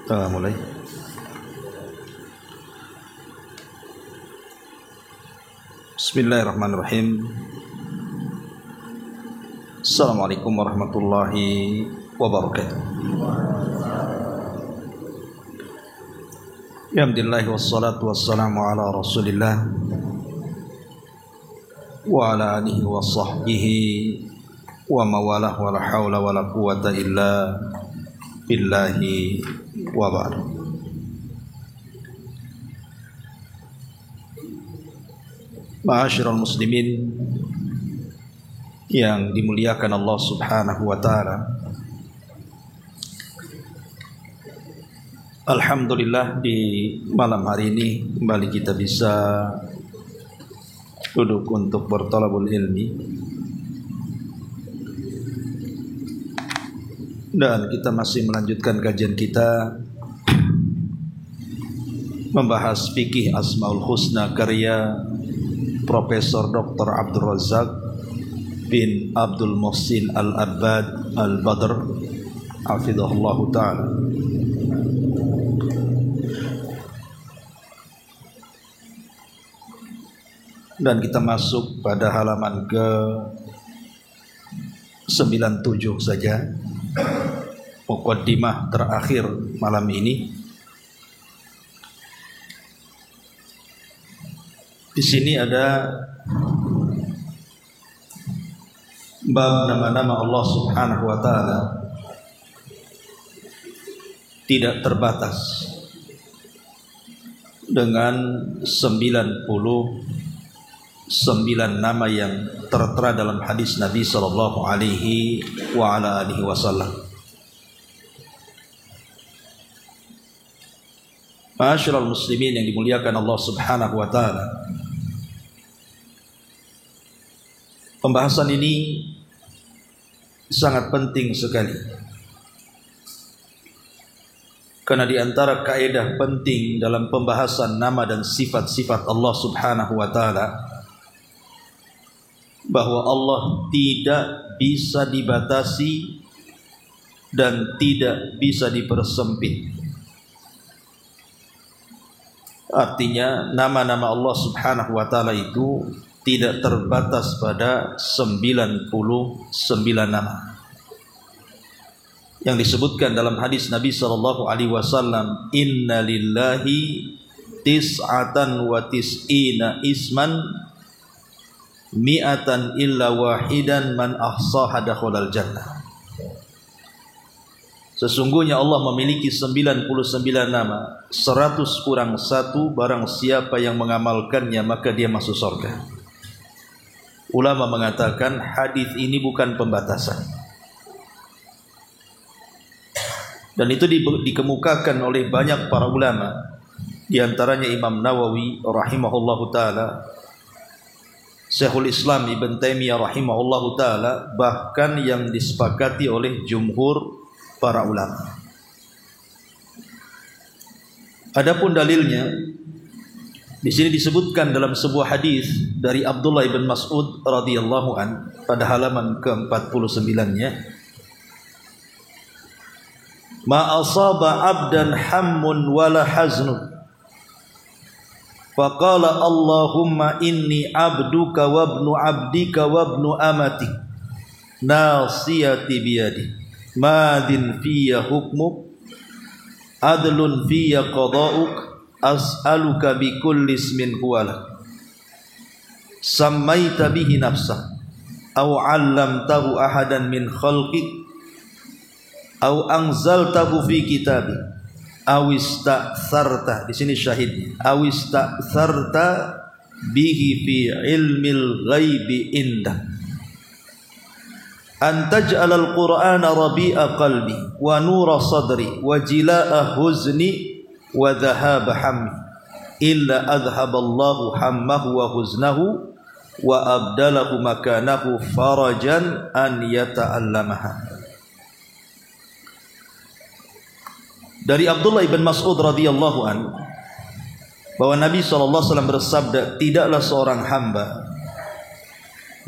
Mulai. Bismillahirrahmanirrahim. Assalamualaikum warahmatullahi wabarakatuh. Alhamdulillah wassalatu wassalamu ala Rasulillah wa ala alihi wa sahbihi wa mawalah wa la hawla wa la quwata illa billahi wa ba'd. Ma'asyiral muslimin yang dimuliakan Allah Subhanahu wa taala. Alhamdulillah di malam hari ini kembali kita bisa duduk untuk berthalabul ilmi. Dan kita masih melanjutkan kajian kita membahas fikih Asmaul Husna karya Profesor Dr. Abdul Razak bin Abdul Muhsin Al-Abbad Al-Badr hafizahullah ta'ala. Dan kita masuk pada halaman ke 97 saja, muqaddimah terakhir malam ini. Di sini ada bab nama-nama Allah Subhanahu wa taala tidak terbatas dengan 99 nama yang tertera dalam hadis Nabi sallallahu alaihi wa ala alihi wasallam. Ma'asyiral muslimin yang dimuliakan Allah Subhanahu wa taala. Pembahasan ini sangat penting sekali. Karena di antara kaidah penting dalam pembahasan nama dan sifat-sifat Allah Subhanahu wa taala bahwa Allah tidak bisa dibatasi dan tidak bisa dipersempit. Artinya nama-nama Allah Subhanahu wa taala itu tidak terbatas pada 99 nama yang disebutkan dalam hadis Nabi sallallahu alaihi wasallam, inna lillahi tis'atan wa tis'ina isman mi'atan illa wahidan man ahsaha dakhalal jannah. Sesungguhnya Allah memiliki 99 nama, 100 kurang 1, barang siapa yang mengamalkannya maka dia masuk surga. Ulama mengatakan hadis ini bukan pembatasan. Dan itu dikemukakan oleh banyak para ulama, di antaranya Imam Nawawi rahimahullahu taala, Syekhul Islam Ibn Taimiyah rahimahullahu taala, bahkan yang disepakati oleh jumhur para ulama. Adapun dalilnya di sini disebutkan dalam sebuah hadis dari Abdullah bin Mas'ud radhiyallahu an pada halaman ke-49-nya, ma asaba 'abdan hammun wala haznun faqala Allahumma inni 'abduka wa ibnu 'abdika wa ibnu amatik nasiyati biyadi madin fiyya hukmuk adlun fiyya qada'uk as'aluka bi kulli ismin huwa lak sammaita bihi nafsak aw 'allamtahu ahadan min khalqik aw anzaltahu fi kitabik aw ista'tsarta, di sini syahid, aw ista'tsarta bihi fi ilmil ghaibi indak an taj'alal qur'ana rabi'a qalbi wa nura sadri wa jilaa'a huzni wa dhahaba hammi illa adhaballahu hammahu wa huznahu wa abdalahu makanahu farajan an yata'allamaha. Dari Abdullah bin Mas'ud radhiyallahu an bahwa Nabi SAW bersabda, tidaklah seorang hamba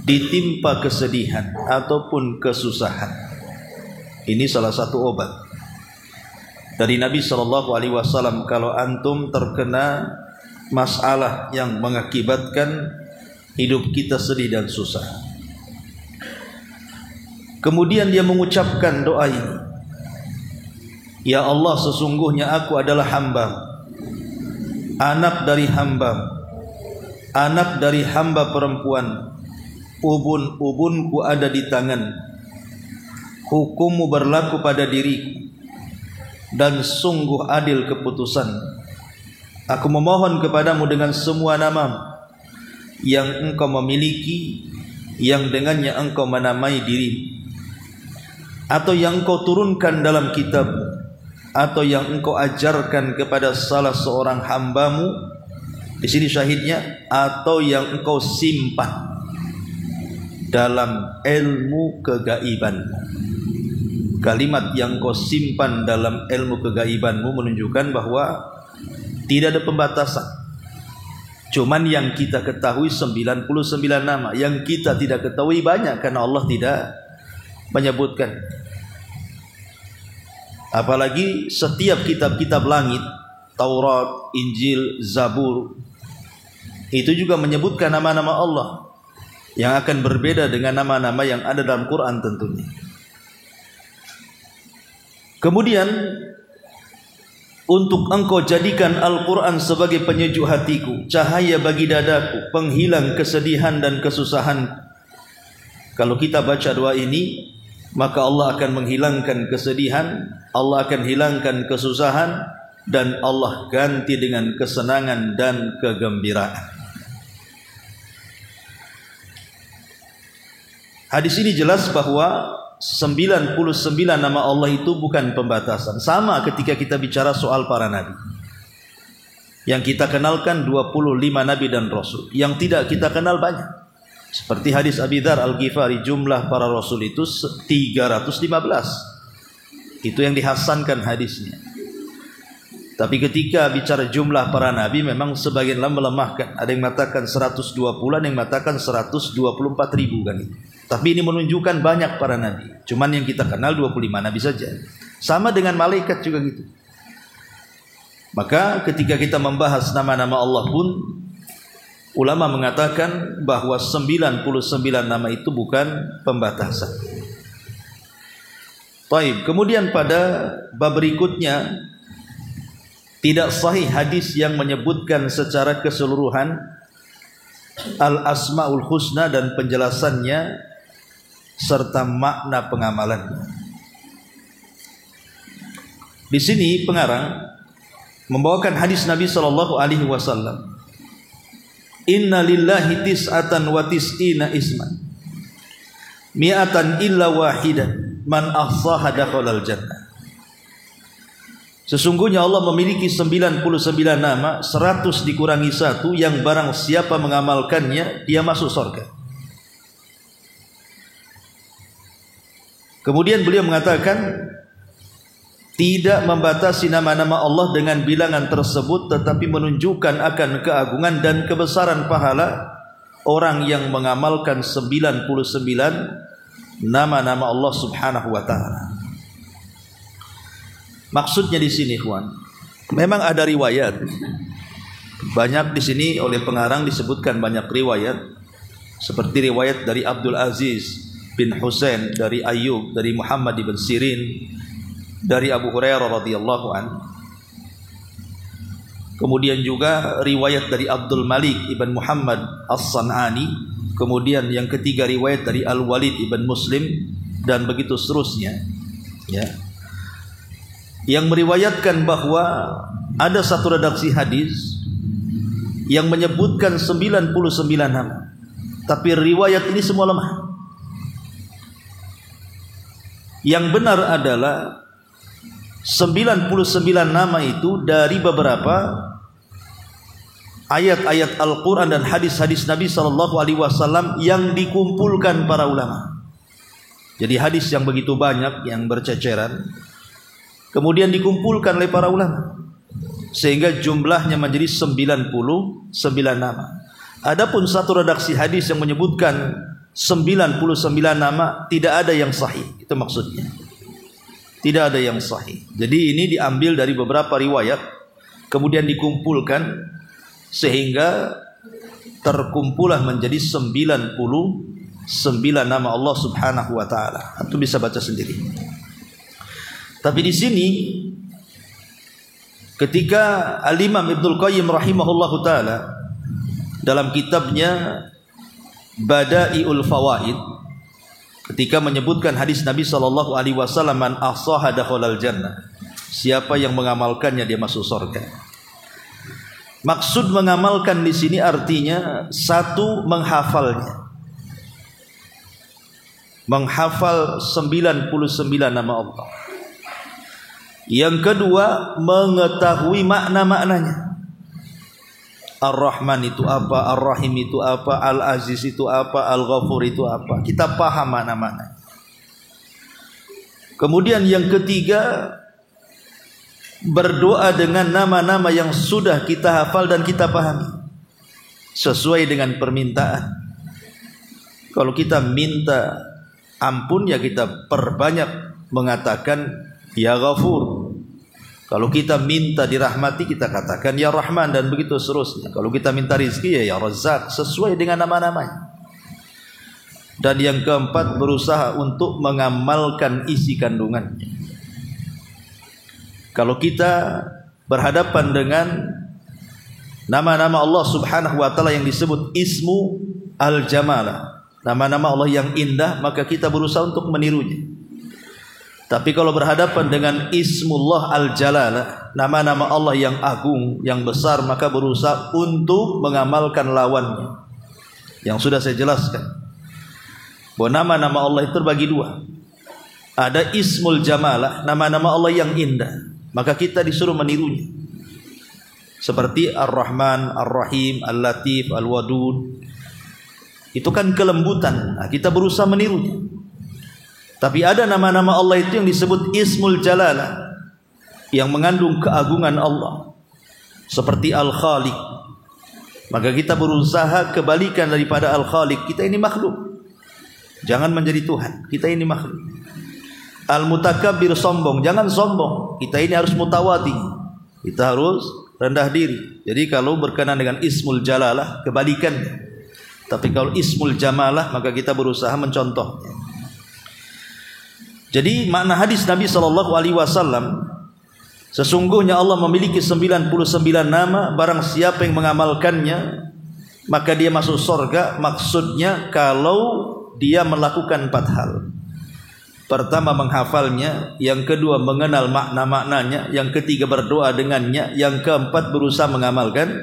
ditimpa kesedihan ataupun kesusahan. Ini salah satu obat. dari Nabi SAW, kalau antum terkena masalah yang mengakibatkan hidup kita sedih dan susah, kemudian dia mengucapkan doa ini, ya Allah, sesungguhnya aku adalah hamba, anak dari hamba perempuan, ubun-ubunku ada di tangan, hukummu berlaku pada diriku, dan sungguh adil keputusan. Aku memohon kepadamu dengan semua nama yang engkau memiliki, yang dengannya engkau menamai dirimu, atau yang engkau turunkan dalam kitab, atau yang engkau ajarkan kepada salah seorang hambamu. Di sini syahidnya, atau yang engkau simpan dalam ilmu kegaibanmu. Kalimat yang engkau simpan dalam ilmu kegaibanmu menunjukkan bahwa tidak ada pembatasan. Cuman yang kita ketahui 99 nama, yang kita tidak ketahui banyak karena Allah tidak menyebutkan. Apalagi setiap kitab-kitab langit, Taurat, Injil, Zabur, itu juga menyebutkan nama-nama Allah yang akan berbeda dengan nama-nama yang ada dalam Quran tentunya. Kemudian, untuk engkau jadikan Al-Quran sebagai penyejuk hatiku, cahaya bagi dadaku, penghilang kesedihan dan kesusahan. Kalau kita baca doa ini, maka Allah akan menghilangkan kesedihan, Allah akan hilangkan kesusahan, dan Allah ganti dengan kesenangan dan kegembiraan. Hadis ini jelas bahwa 99 nama Allah itu bukan pembatasan. Sama ketika kita bicara soal para nabi. Yang kita kenalkan 25 nabi dan rasul. Yang tidak kita kenal banyak. Seperti hadis Abi Dzar Al-Ghifari, jumlah para rasul itu 315. Itu yang dihasankan hadisnya. Tapi ketika bicara jumlah para nabi, memang sebagian melemahkan. Ada yang mengatakan 120, ada yang mengatakan 124 ribu kan. Tapi ini menunjukkan banyak para nabi. Cuman yang kita kenal 25 nabi saja. Sama dengan malaikat juga gitu. Maka ketika kita membahas nama-nama Allah pun, ulama mengatakan bahwa 99 nama itu bukan pembatasan. Baik, kemudian pada bab berikutnya, tidak sahih hadis yang menyebutkan secara keseluruhan Al-Asma'ul Husna dan penjelasannya serta makna pengamalannya. Di sini pengarang membawakan hadis Nabi SAW. Inna lillahi tis'atan wa tis'ina isman, mi'atan illa wahidan, man ahsaha dakhalal jannah. Sesungguhnya Allah memiliki 99 nama, 100 dikurangi 1, yang barang siapa mengamalkannya, dia masuk surga. Kemudian beliau mengatakan, tidak membatasi nama-nama Allah dengan bilangan tersebut, tetapi menunjukkan akan keagungan dan kebesaran pahala orang yang mengamalkan 99 nama-nama Allah Subhanahu wa taala. Maksudnya di sini, ikhwan, memang ada riwayat. Banyak di sini oleh pengarang disebutkan banyak riwayat, seperti riwayat dari Abdul Aziz bin Husain, dari Ayyub, dari Muhammad ibn Sirin, dari Abu Hurairah radhiyallahu an. Kemudian juga riwayat dari Abdul Malik ibn Muhammad As-San'ani. Kemudian yang ketiga riwayat dari Al-Walid ibn Muslim, dan begitu seterusnya. Ya. Yang meriwayatkan bahwa ada satu redaksi hadis yang menyebutkan 99 nama, tapi riwayat ini semua lemah. Yang benar adalah 99 nama itu dari beberapa ayat-ayat Al-Quran dan hadis-hadis Nabi SAW yang dikumpulkan para ulama. Jadi hadis yang begitu banyak, yang berceceran, kemudian dikumpulkan oleh para ulama, sehingga jumlahnya menjadi 99 nama. Adapun satu redaksi hadis yang menyebutkan 99 nama, tidak ada yang sahih. Itu maksudnya. tidak ada yang sahih. Jadi ini diambil dari beberapa riwayat, kemudian dikumpulkan sehingga terkumpulah menjadi 99 nama Allah Subhanahu wa taala. Antum bisa baca sendiri. Tapi di sini ketika Al-Imam Ibnul Qayyim rahimahullahu taala dalam kitabnya Bada'iul Fawaid, ketika menyebutkan hadis Nabi sallallahu alaihi wasallam, man ahsaha dakhalal jannah, siapa yang mengamalkannya dia masuk surga. Maksud mengamalkan di sini artinya satu, menghafalnya. Menghafal 99 nama Allah. Yang kedua, mengetahui makna-maknanya. Ar-Rahman itu apa, Ar-Rahim itu apa, Al-Aziz itu apa, Al-Ghafur itu apa. Kita paham makna-makna. Kemudian yang ketiga, berdoa dengan nama-nama yang sudah kita hafal dan kita pahami sesuai dengan permintaan. Kalau kita minta ampun, ya kita perbanyak mengatakan ya Ghafur. Kalau kita minta dirahmati, kita katakan ya Rahman, dan begitu seterusnya. Kalau kita minta rizki, ya Razzaq, sesuai dengan nama-namanya. Dan yang keempat, berusaha untuk mengamalkan isi kandungannya. Kalau kita berhadapan dengan nama-nama Allah Subhanahu wa taala yang disebut Ismu Al-Jamalah, nama-nama Allah yang indah, maka kita berusaha untuk menirunya. Tapi kalau berhadapan dengan Ismullah Al-Jalalah, nama-nama Allah yang agung, yang besar, maka berusaha untuk mengamalkan lawannya. Yang sudah saya jelaskan bahwa nama-nama Allah itu terbagi dua. Ada Ismul Jamalah, nama-nama Allah yang indah, maka kita disuruh menirunya. Seperti Ar-Rahman, Ar-Rahim, Al-Latif, Al-Wadud. Itu kan kelembutan. Nah, kita berusaha menirunya. Tapi ada nama-nama Allah itu yang disebut Ismul Jalalah, yang mengandung keagungan Allah, seperti Al-Khaliq. Maka kita berusaha kebalikan daripada Al-Khaliq. Kita ini makhluk, jangan menjadi Tuhan. Kita ini makhluk. Al-Mutakabbir, sombong, jangan sombong. Kita ini harus mutawadi, kita harus rendah diri. Jadi kalau berkenaan dengan Ismul Jalalah, kebalikannya. Tapi kalau Ismul Jamalah, maka kita berusaha mencontohnya. Jadi makna hadis Nabi sallallahu alaihi wasallam, sesungguhnya Allah memiliki 99 nama, barang siapa yang mengamalkannya maka dia masuk surga. Maksudnya kalau dia melakukan 4 hal. Pertama, menghafalnya. Yang kedua, mengenal makna-maknanya. Yang ketiga, berdoa dengannya. Yang keempat, berusaha mengamalkan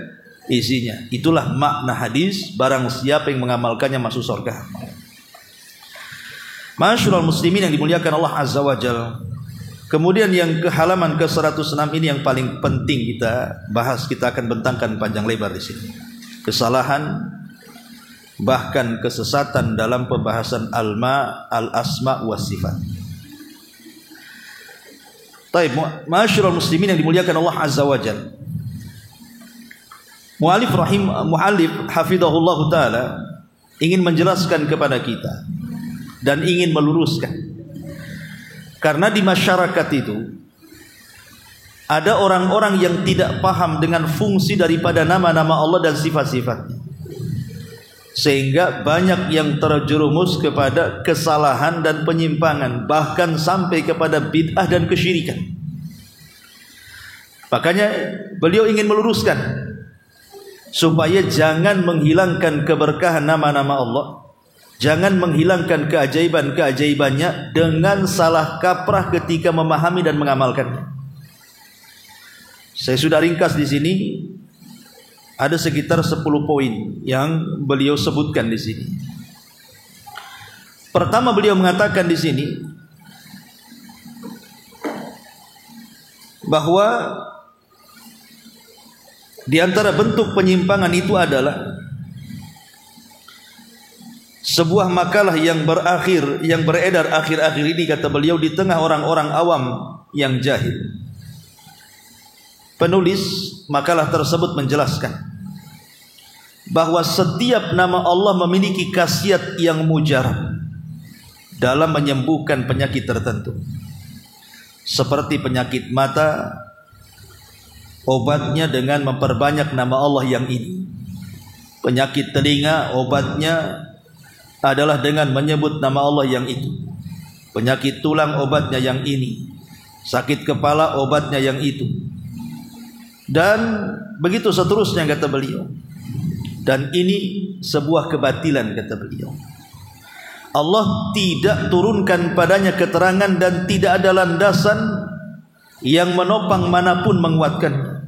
isinya. Itulah makna hadis, barang siapa yang mengamalkannya masuk surga. Ma'asyiral muslimin yang dimuliakan Allah Azza wa Jalla. Kemudian yang ke halaman ke-106 ini yang paling penting kita bahas, kita akan bentangkan panjang lebar di sini. Kesalahan, bahkan kesesatan dalam pembahasan al-asma wa sifat. Baik, ma'asyiral muslimin yang dimuliakan Allah Azza wa Jalla. Mu'allif hafidhahullah taala ingin menjelaskan kepada kita dan ingin meluruskan, karena di masyarakat itu ada orang-orang yang tidak paham dengan fungsi daripada nama-nama Allah dan sifat-sifatnya, sehingga banyak yang terjerumus kepada kesalahan dan penyimpangan, bahkan sampai kepada bid'ah dan kesyirikan. Makanya beliau ingin meluruskan supaya jangan menghilangkan keberkahan nama-nama Allah, jangan menghilangkan keajaiban-keajaibannya dengan salah kaprah ketika memahami dan mengamalkannya. Saya sudah ringkas di sini, ada sekitar 10 poin yang beliau sebutkan di sini. Pertama, beliau mengatakan di sini bahwa di antara bentuk penyimpangan itu adalah sebuah makalah yang beredar akhir-akhir ini, kata beliau, di tengah orang-orang awam yang jahil. Penulis makalah tersebut menjelaskan bahwa setiap nama Allah memiliki khasiat yang mujarab dalam menyembuhkan penyakit tertentu. Seperti penyakit mata, obatnya dengan memperbanyak nama Allah yang ini. Penyakit telinga, obatnya adalah dengan menyebut nama Allah yang itu. Penyakit tulang, obatnya yang ini. Sakit kepala, obatnya yang itu. Dan begitu seterusnya, kata beliau. Dan ini sebuah kebatilan, kata beliau. Allah tidak turunkan padanya keterangan dan tidak ada landasan yang menopang manapun menguatkannya.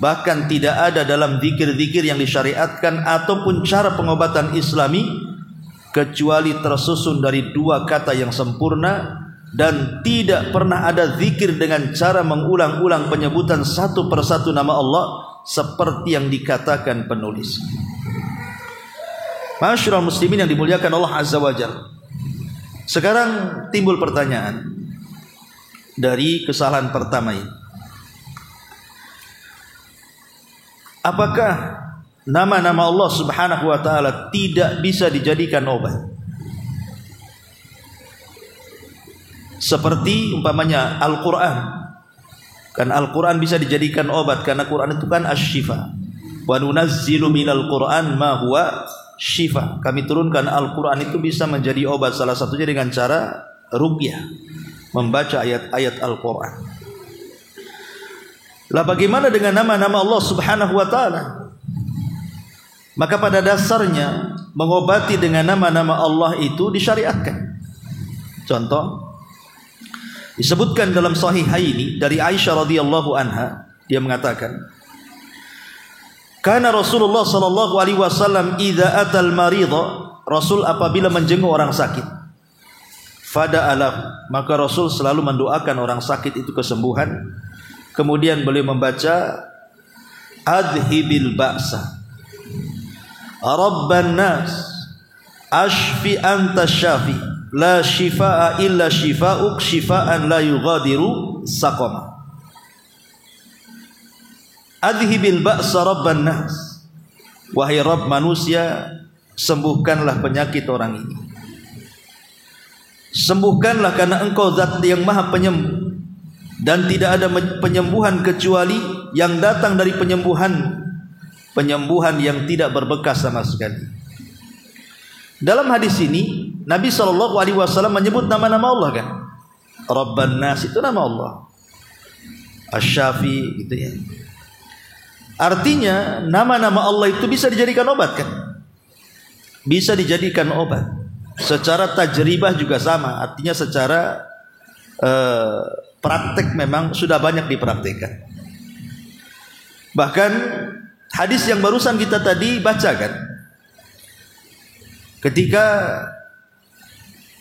Bahkan tidak ada dalam zikir-zikir yang disyariatkan ataupun cara pengobatan Islami kecuali tersusun dari dua kata yang sempurna, dan tidak pernah ada zikir dengan cara mengulang-ulang penyebutan satu persatu nama Allah seperti yang dikatakan penulis. Ma'asyiral muslimin yang dimuliakan Allah Azza wa Jalla. Sekarang timbul pertanyaan dari kesalahan pertama ini. Apakah nama-nama Allah Subhanahu wa taala tidak bisa dijadikan obat? Seperti umpamanya Al-Qur'an. Kan Al-Qur'an bisa dijadikan obat karena Qur'an itu kan asy-syifa. Wa nunazzilu minal Qur'an ma huwa syifa. Kami turunkan Al-Qur'an itu bisa menjadi obat, salah satunya dengan cara ruqyah, membaca ayat-ayat Al-Qur'an. Lah bagaimana dengan nama-nama Allah Subhanahu wa taala? Maka pada dasarnya mengobati dengan nama-nama Allah itu disyariatkan. Contoh disebutkan dalam Sahihaini dari Aisyah radhiyallahu anha, dia mengatakan, karena Rasulullah sallallahu alaihi wasallam idza atal maridha, Rasul apabila menjenguk orang sakit, fada'alah, maka Rasul selalu mendoakan orang sakit itu kesembuhan. Kemudian beliau membaca adhibil ba'sa rabban nas ashfi anta syafi la shifaa illa shifaa'uk shifaan la yughadiru saqama. Adhibil ba'sa rabban nas, wahai Rabb manusia, sembuhkanlah penyakit orang ini. Sembuhkanlah karena engkau zat yang maha penyembuh, dan tidak ada penyembuhan kecuali yang datang dari penyembuhan yang tidak berbekas sama sekali. Dalam hadis ini Nabi SAW menyebut nama-nama Allah kan. Rabban Nas itu nama Allah, Asy-Syafi gitu ya. Artinya nama-nama Allah itu bisa dijadikan obat kan? Bisa dijadikan obat. Secara tajribah juga sama. Artinya secara praktek memang sudah banyak dipraktikkan. Bahkan hadis yang barusan kita tadi bacakan, ketika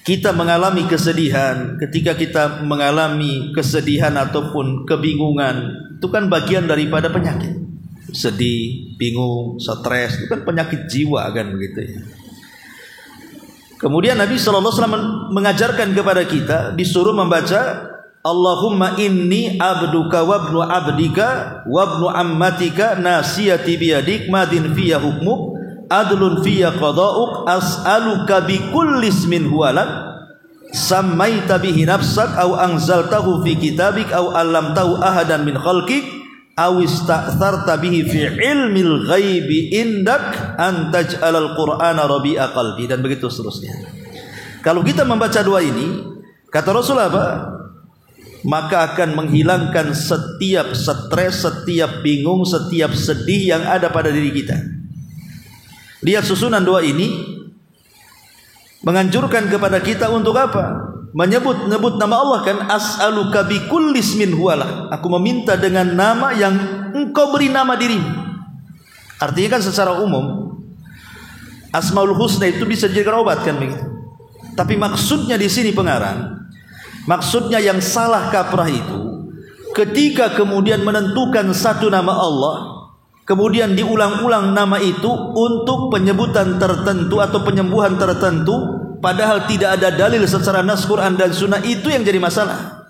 kita mengalami kesedihan, ataupun kebingungan, itu kan bagian daripada penyakit. Sedih, bingung, stres, itu kan penyakit jiwa kan begitu ya. Kemudian Nabi SAW mengajarkan kepada kita, disuruh membaca Allahumma inni abduka wabnu abdika wabnu ammatika nasiyati biyadik madin fiyya hukmuk adlun fiyya qada'uk as'aluka bikulli ismin huwalak sammaita bihi nafsak au anzaltahu fi kitabik au allamtahu ahadan min khalqik au ista'tharta bihi fi ilmil ghaibi indak an taj'alal qur'ana rabi'a qalbi, dan begitu seterusnya. Kalau kita membaca doa ini, kata Rasul apa? Maka akan menghilangkan setiap stres, setiap bingung, setiap sedih yang ada pada diri kita. Lihat susunan doa ini menganjurkan kepada kita untuk apa? Menyebut nama Allah kan, as'aluka bikulli ismin huwalah. Aku meminta dengan nama yang engkau beri nama dirimu. Artinya kan secara umum Asmaul Husna itu bisa dijadikan obat kan begitu. Tapi maksudnya di sini pengarang, maksudnya yang salah kaprah itu ketika kemudian menentukan satu nama Allah, kemudian diulang-ulang nama itu untuk penyebutan tertentu atau penyembuhan tertentu, padahal tidak ada dalil secara nas Quran dan Sunnah, itu yang jadi masalah.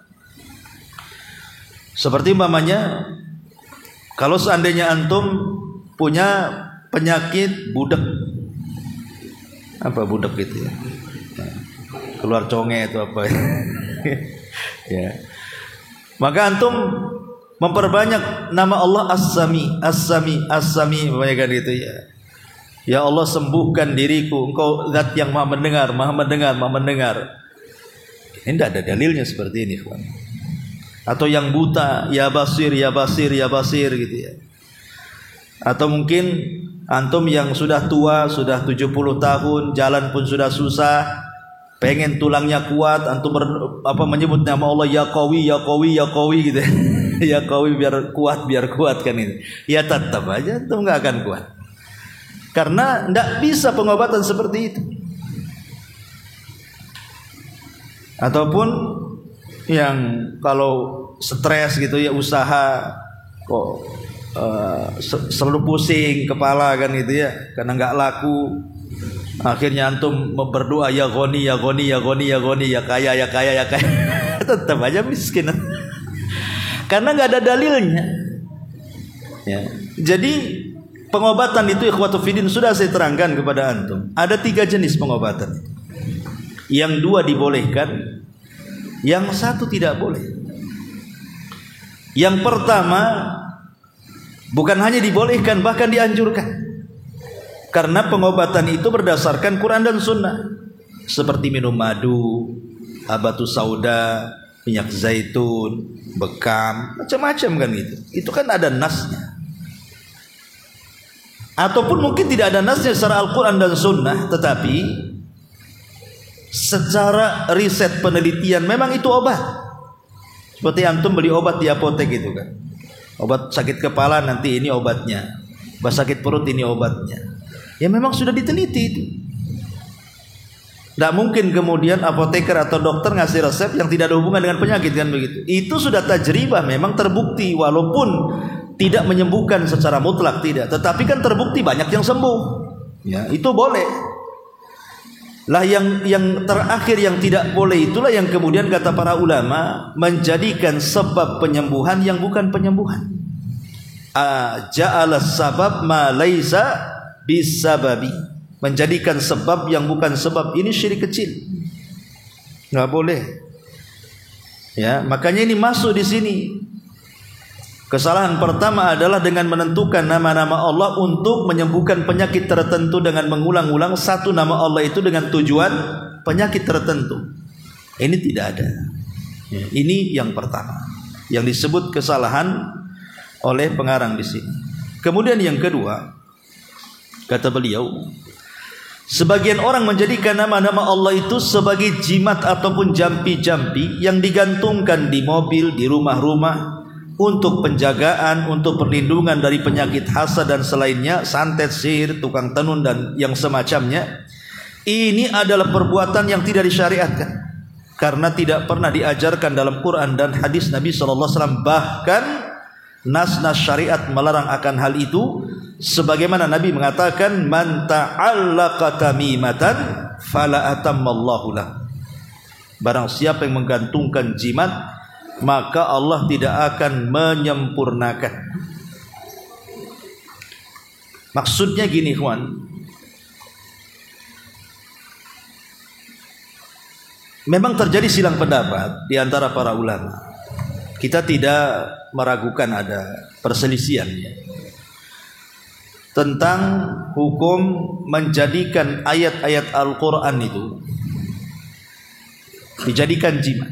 Seperti umpamanya kalau seandainya antum punya penyakit budek, apa budek gitu ya, keluar conge itu apa ya. Maka antum memperbanyak nama Allah As-Sami, As-Sami, As-Sami, kan itu ya. Ya Allah sembuhkan diriku, Engkau zat yang maha mendengar, maha mendengar, maha mendengar. Ini tidak ada dalilnya seperti ini, kawan. Atau yang buta, ya basir, ya basir, ya basir gitu ya. Atau mungkin antum yang sudah tua, sudah 70 tahun, jalan pun sudah susah, pengen tulangnya kuat, antum menyebut nama Allah ya qawi, ya qawi, ya qawi gitu ya. Ya qawi biar kuat kan ini. Ya tetap aja antum enggak akan kuat. Karena tidak bisa pengobatan seperti itu. Ataupun yang kalau stres gitu ya, usaha kok selalu pusing kepala kan gitu ya, karena nggak laku. Akhirnya antum berdoa ya Ghani, ya Ghani, ya Ghani, ya Ghani, ya kaya, ya kaya, ya kaya. Tetap aja miskin. Karena nggak ada dalilnya. Ya. Jadi pengobatan itu ikhwatu fiddin sudah saya terangkan kepada antum. Ada 3 jenis pengobatan. Yang 2 dibolehkan, yang 1 tidak boleh. Yang pertama bukan hanya dibolehkan, bahkan dianjurkan. Karena pengobatan itu berdasarkan Quran dan Sunnah. Seperti minum madu, habatus sauda, minyak zaitun, bekam, macam-macam kan itu. Itu kan ada nasnya. Ataupun mungkin tidak ada nasnya secara Al-Quran dan Sunnah, tetapi secara riset penelitian memang itu obat. Seperti antum beli obat di apotek gitu kan. Obat sakit kepala nanti ini obatnya, obat sakit perut ini obatnya. Ya memang sudah diteliti itu. Tidak mungkin kemudian apoteker atau dokter ngasih resep yang tidak ada hubungan dengan penyakit kan begitu. Itu sudah tajribah, memang terbukti, walaupun tidak menyembuhkan secara mutlak tidak, tetapi kan terbukti banyak yang sembuh. Ya, itu boleh. Lah yang terakhir yang tidak boleh itulah yang kemudian kata para ulama menjadikan sebab penyembuhan yang bukan penyembuhan. Ja'ala sabab ma laisa bisababi, menjadikan sebab yang bukan sebab, ini syirik kecil, nggak boleh. Ya, makanya ini masuk di sini. Kesalahan pertama adalah dengan menentukan nama-nama Allah untuk menyembuhkan penyakit tertentu dengan mengulang-ulang satu nama Allah itu dengan tujuan penyakit tertentu. Ini tidak ada. Ya, ini yang pertama yang disebut kesalahan oleh pengarang di sini. Kemudian yang kedua, kata beliau, sebagian orang menjadikan nama-nama Allah itu sebagai jimat ataupun jampi-jampi yang digantungkan di mobil, di rumah-rumah, untuk penjagaan, untuk perlindungan dari penyakit hasad dan selainnya, santet, sihir, tukang tenun dan yang semacamnya. Ini adalah perbuatan yang tidak disyariatkan, karena tidak pernah diajarkan dalam Quran dan hadis Nabi SAW. Bahkan nas-nas syariat melarang akan hal itu. Sebagaimana Nabi mengatakan, man ta'allaqa tamimatan fala atammallahu lah. Barang siapa yang menggantungkan jimat, maka Allah tidak akan menyempurnakan. Maksudnya gini, kawan. Memang terjadi silang pendapat di antara para ulama. Kita tidak meragukan ada perselisihan tentang hukum menjadikan ayat-ayat Al-Quran itu dijadikan jimat.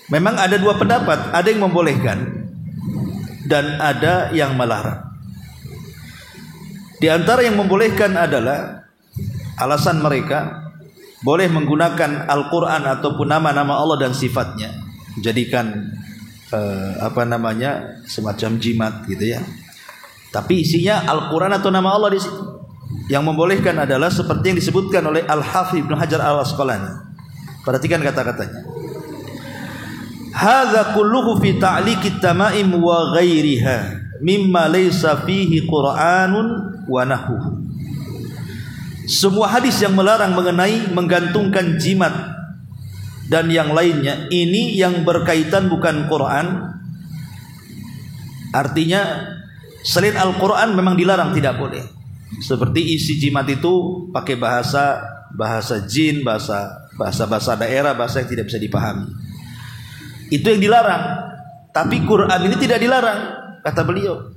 Memang ada 2 pendapat, ada yang membolehkan dan ada yang melarang. Di antara yang membolehkan adalah alasan mereka boleh menggunakan Al-Quran ataupun nama-nama Allah dan sifatnya, jadikan semacam jimat gitu ya. Tapi isinya Al-Quran atau nama Allah di situ. Yang membolehkan adalah seperti yang disebutkan oleh Al-Hafidz Ibnu Hajar Al-Asqalani. Perhatikan kata-katanya. Hadza kulluhu fi ta'liqit tamaim wa ghairiha mimma laysa fihi Qur'anun wa nahwu. Semua hadis yang melarang mengenai menggantungkan jimat dan yang lainnya, ini yang berkaitan bukan Quran. Artinya selain Al-Quran memang dilarang, tidak boleh. Seperti isi jimat itu pakai bahasa jin, bahasa daerah, bahasa yang tidak bisa dipahami. Itu yang dilarang. Tapi Quran ini tidak dilarang, kata beliau.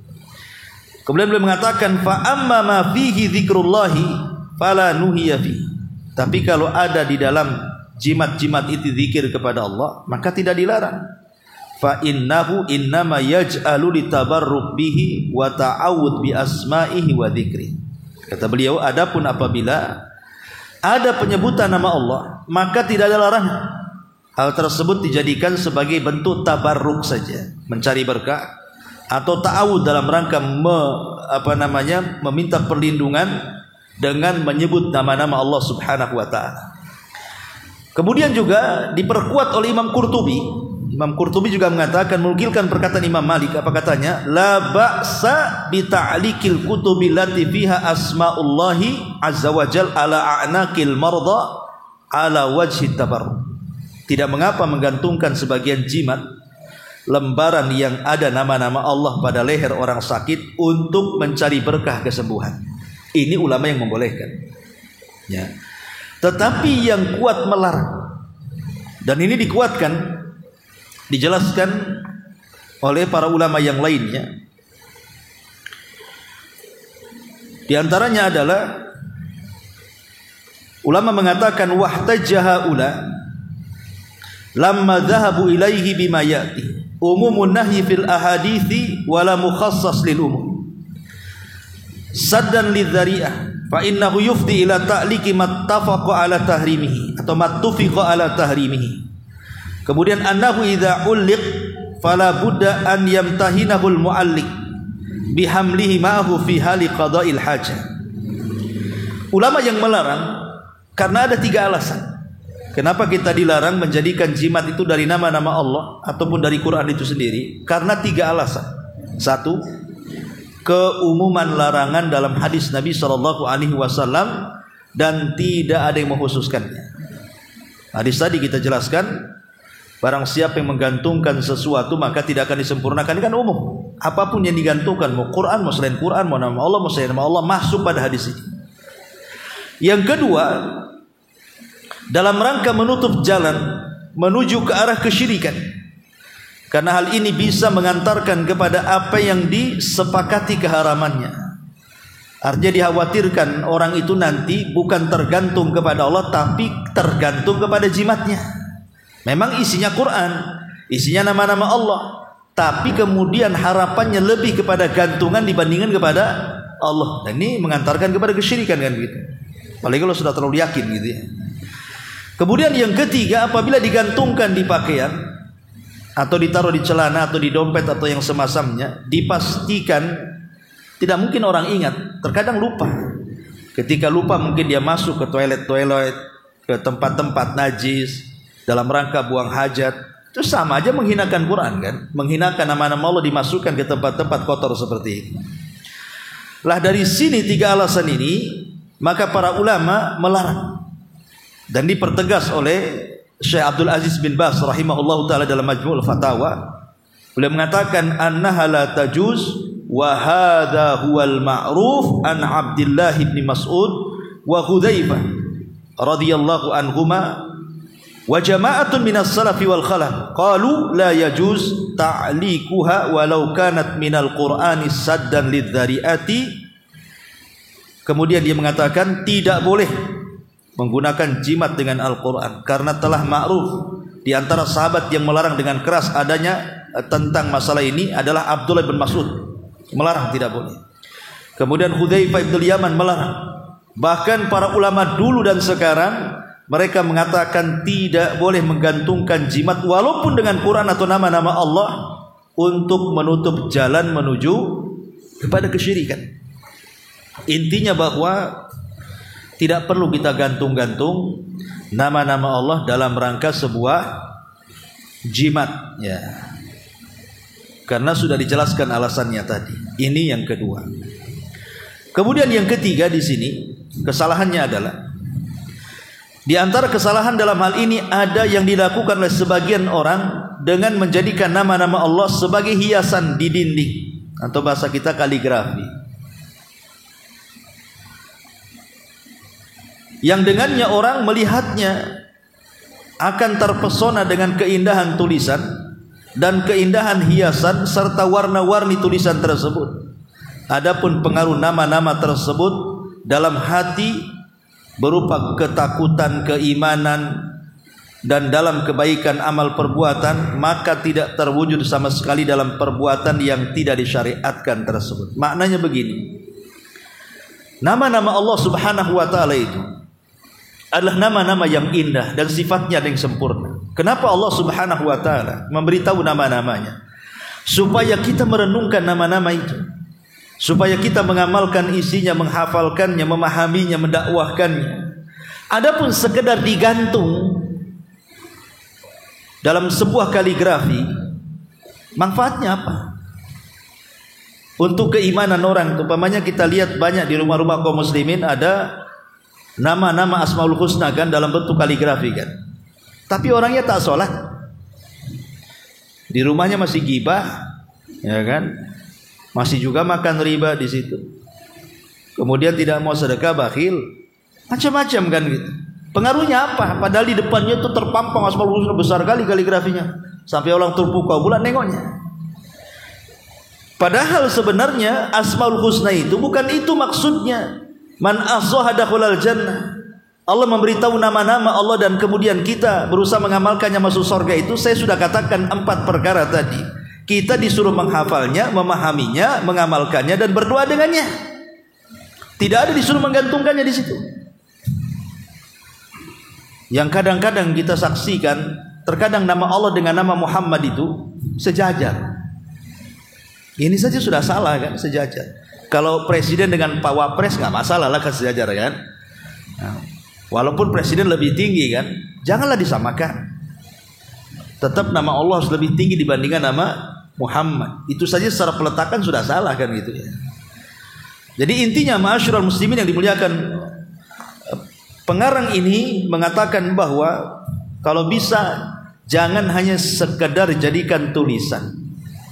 Kemudian beliau mengatakan fa amma ma fihi dzikrullahi fala nuhiya fi. Tapi kalau ada di dalam jimat-jimat itu zikir kepada Allah, maka tidak dilarang. Fa innahu innama yaj'alu litabarruk bihi wa ta'awud bi asma'ihi wa dzikri. Kata beliau, adapun apabila ada penyebutan nama Allah, maka tidak ada larangan. Hal tersebut dijadikan sebagai bentuk tabarruk saja, mencari berkah, atau ta'awud dalam rangka meminta perlindungan dengan menyebut nama-nama Allah Subhanahu wa taala. Kemudian juga diperkuat oleh Imam Qurtubi. Imam Qurtubi juga mengatakan, menukilkan perkataan Imam Malik, apa katanya? La ba'sa bi ta'liqil kutubi lati fiha asmaullahi azza wajal ala a'naqil marda ala wajhi tabarruk. Tidak mengapa menggantungkan sebagian jimat, lembaran yang ada nama-nama Allah pada leher orang sakit untuk mencari berkah kesembuhan. Ini ulama yang membolehkan. Ya. Tetapi yang kuat melarang. Dan ini dikuatkan, dijelaskan oleh para ulama yang lainnya. Di antaranya adalah ulama mengatakan wahtajjaha ula lamma dhahabu ilaihi bima ya'ti umumun nahyi fil ahadithi wala mukhassas lil umum saddan lidzari'ah fa innahu yufdi ila ta'liqi mattafaqa ala tahrimihi atau mattufiqa ala tahrimihi. Kemudian annahu idza ulliq fala budda an yamtahinahu al mualliq bihamlihi ma'ahu fi hali qada'il hajah. Ulama yang melarang karena ada 3 alasan. Kenapa kita dilarang menjadikan jimat itu dari nama-nama Allah ataupun dari Quran itu sendiri? Karena 3 alasan. 1, keumuman larangan dalam hadis Nabi SAW dan tidak ada yang mengkhususkannya. Hadis tadi kita jelaskan, barang siapa yang menggantungkan sesuatu maka tidak akan disempurnakan. Ini kan umum. Apapun yang digantungkan, mau Quran, mau selain Quran, mau nama Allah, mau selain nama Allah, masuk pada hadis ini. Yang kedua, dalam rangka menutup jalan menuju ke arah kesyirikan, karena hal ini bisa mengantarkan kepada apa yang disepakati keharamannya. Artinya dikhawatirkan orang itu nanti bukan tergantung kepada Allah, tapi tergantung kepada jimatnya. Memang isinya Quran, isinya nama-nama Allah, tapi kemudian harapannya lebih kepada gantungan dibandingkan kepada Allah. Dan ini mengantarkan kepada kesyirikan kan begitu. Apalagi kalau sudah terlalu yakin gitu ya. Kemudian yang ketiga, apabila digantungkan di pakaian atau ditaruh di celana atau di dompet atau yang semasamnya, dipastikan tidak mungkin orang ingat. Terkadang lupa. Ketika lupa mungkin dia masuk ke toilet-toilet, ke tempat-tempat najis dalam rangka buang hajat. Itu sama aja menghinakan Quran kan? Menghinakan nama-nama Allah dimasukkan ke tempat-tempat kotor seperti ini. Lah dari sini 3 alasan ini, maka para ulama melarang. Dan dipertegas oleh Syekh Abdul Aziz bin Baz rahimahullahu taala dalam Majmu'ul Fatawa. Beliau mengatakan annaha la tajuz wa hadha huwal ma'ruf an Abdullah bin Mas'ud wa Hudzaifah radhiyallahu anhuma wa jama'atun minas salafi wal khalaf qalu la yajuz ta'liquha walau kanat minal Qur'ani saddan lidzari'ati. Kemudian dia mengatakan tidak boleh menggunakan jimat dengan Al-Quran karena telah ma'ruf di antara sahabat yang melarang dengan keras adanya tentang masalah ini adalah Abdullah bin Mas'ud, melarang tidak boleh. Kemudian Hudzaifah bin Yaman melarang. Bahkan para ulama dulu dan sekarang mereka mengatakan tidak boleh menggantungkan jimat walaupun dengan Quran atau nama-nama Allah untuk menutup jalan menuju kepada kesyirikan. Intinya bahwa tidak perlu kita gantung-gantung nama-nama Allah dalam rangka sebuah jimat ya. Karena sudah dijelaskan alasannya tadi. Ini yang kedua. Kemudian yang ketiga di sini kesalahannya adalah di antara kesalahan dalam hal ini ada yang dilakukan oleh sebagian orang dengan menjadikan nama-nama Allah sebagai hiasan di dinding atau bahasa kita kaligrafi. Yang dengannya orang melihatnya akan terpesona dengan keindahan tulisan, dan keindahan hiasan serta warna-warni tulisan tersebut. Adapun pengaruh nama-nama tersebut dalam hati berupa ketakutan, keimanan, dan dalam kebaikan amal perbuatan, maka tidak terwujud sama sekali dalam perbuatan yang tidak disyariatkan tersebut. Maknanya begini, nama-nama Allah Subhanahu wa ta'ala itu adalah nama-nama yang indah dan sifatnya yang sempurna. Kenapa Allah Subhanahu wa ta'ala memberitahu nama-namanya? Supaya kita merenungkan nama-nama itu, supaya kita mengamalkan isinya, menghafalkannya, memahaminya, mendakwahkannya. Adapun sekedar digantung dalam sebuah kaligrafi, manfaatnya apa? Untuk keimanan orang, umpamanya kita lihat banyak di rumah-rumah kaum muslimin ada nama-nama Asmaul Husna kan dalam bentuk kaligrafi kan. Tapi orangnya tak sholat, di rumahnya masih gibah, ya kan? Masih juga makan riba di situ. Kemudian tidak mau sedekah, bakhil, macam-macam kan gitu. Pengaruhnya apa? Padahal di depannya itu terpampang Asmaul Husna besar kali kaligrafinya, sampai orang terpukau bulan nengoknya. Padahal sebenarnya Asmaul Husna itu bukan itu maksudnya. Man ahsaha dakhalal jannah. Allah memberitahu nama-nama Allah dan kemudian kita berusaha mengamalkannya masuk surga itu. Saya sudah katakan 4 perkara tadi. Kita disuruh menghafalnya, memahaminya, mengamalkannya dan berdoa dengannya. Tidak ada disuruh menggantungkannya di situ. Yang kadang-kadang kita saksikan, terkadang nama Allah dengan nama Muhammad itu sejajar. Ini saja sudah salah kan, sejajar. Kalau presiden dengan Pak Wapres nggak masalah lah kan, sejajar kan. Nah, walaupun presiden lebih tinggi kan, janganlah disamakan. Tetap nama Allah harus lebih tinggi dibandingkan nama Muhammad. Itu saja secara peletakan sudah salah kan gitu ya. Jadi intinya ma'asyiral muslimin yang dimuliakan, pengarang ini mengatakan bahwa kalau bisa jangan hanya sekedar jadikan tulisan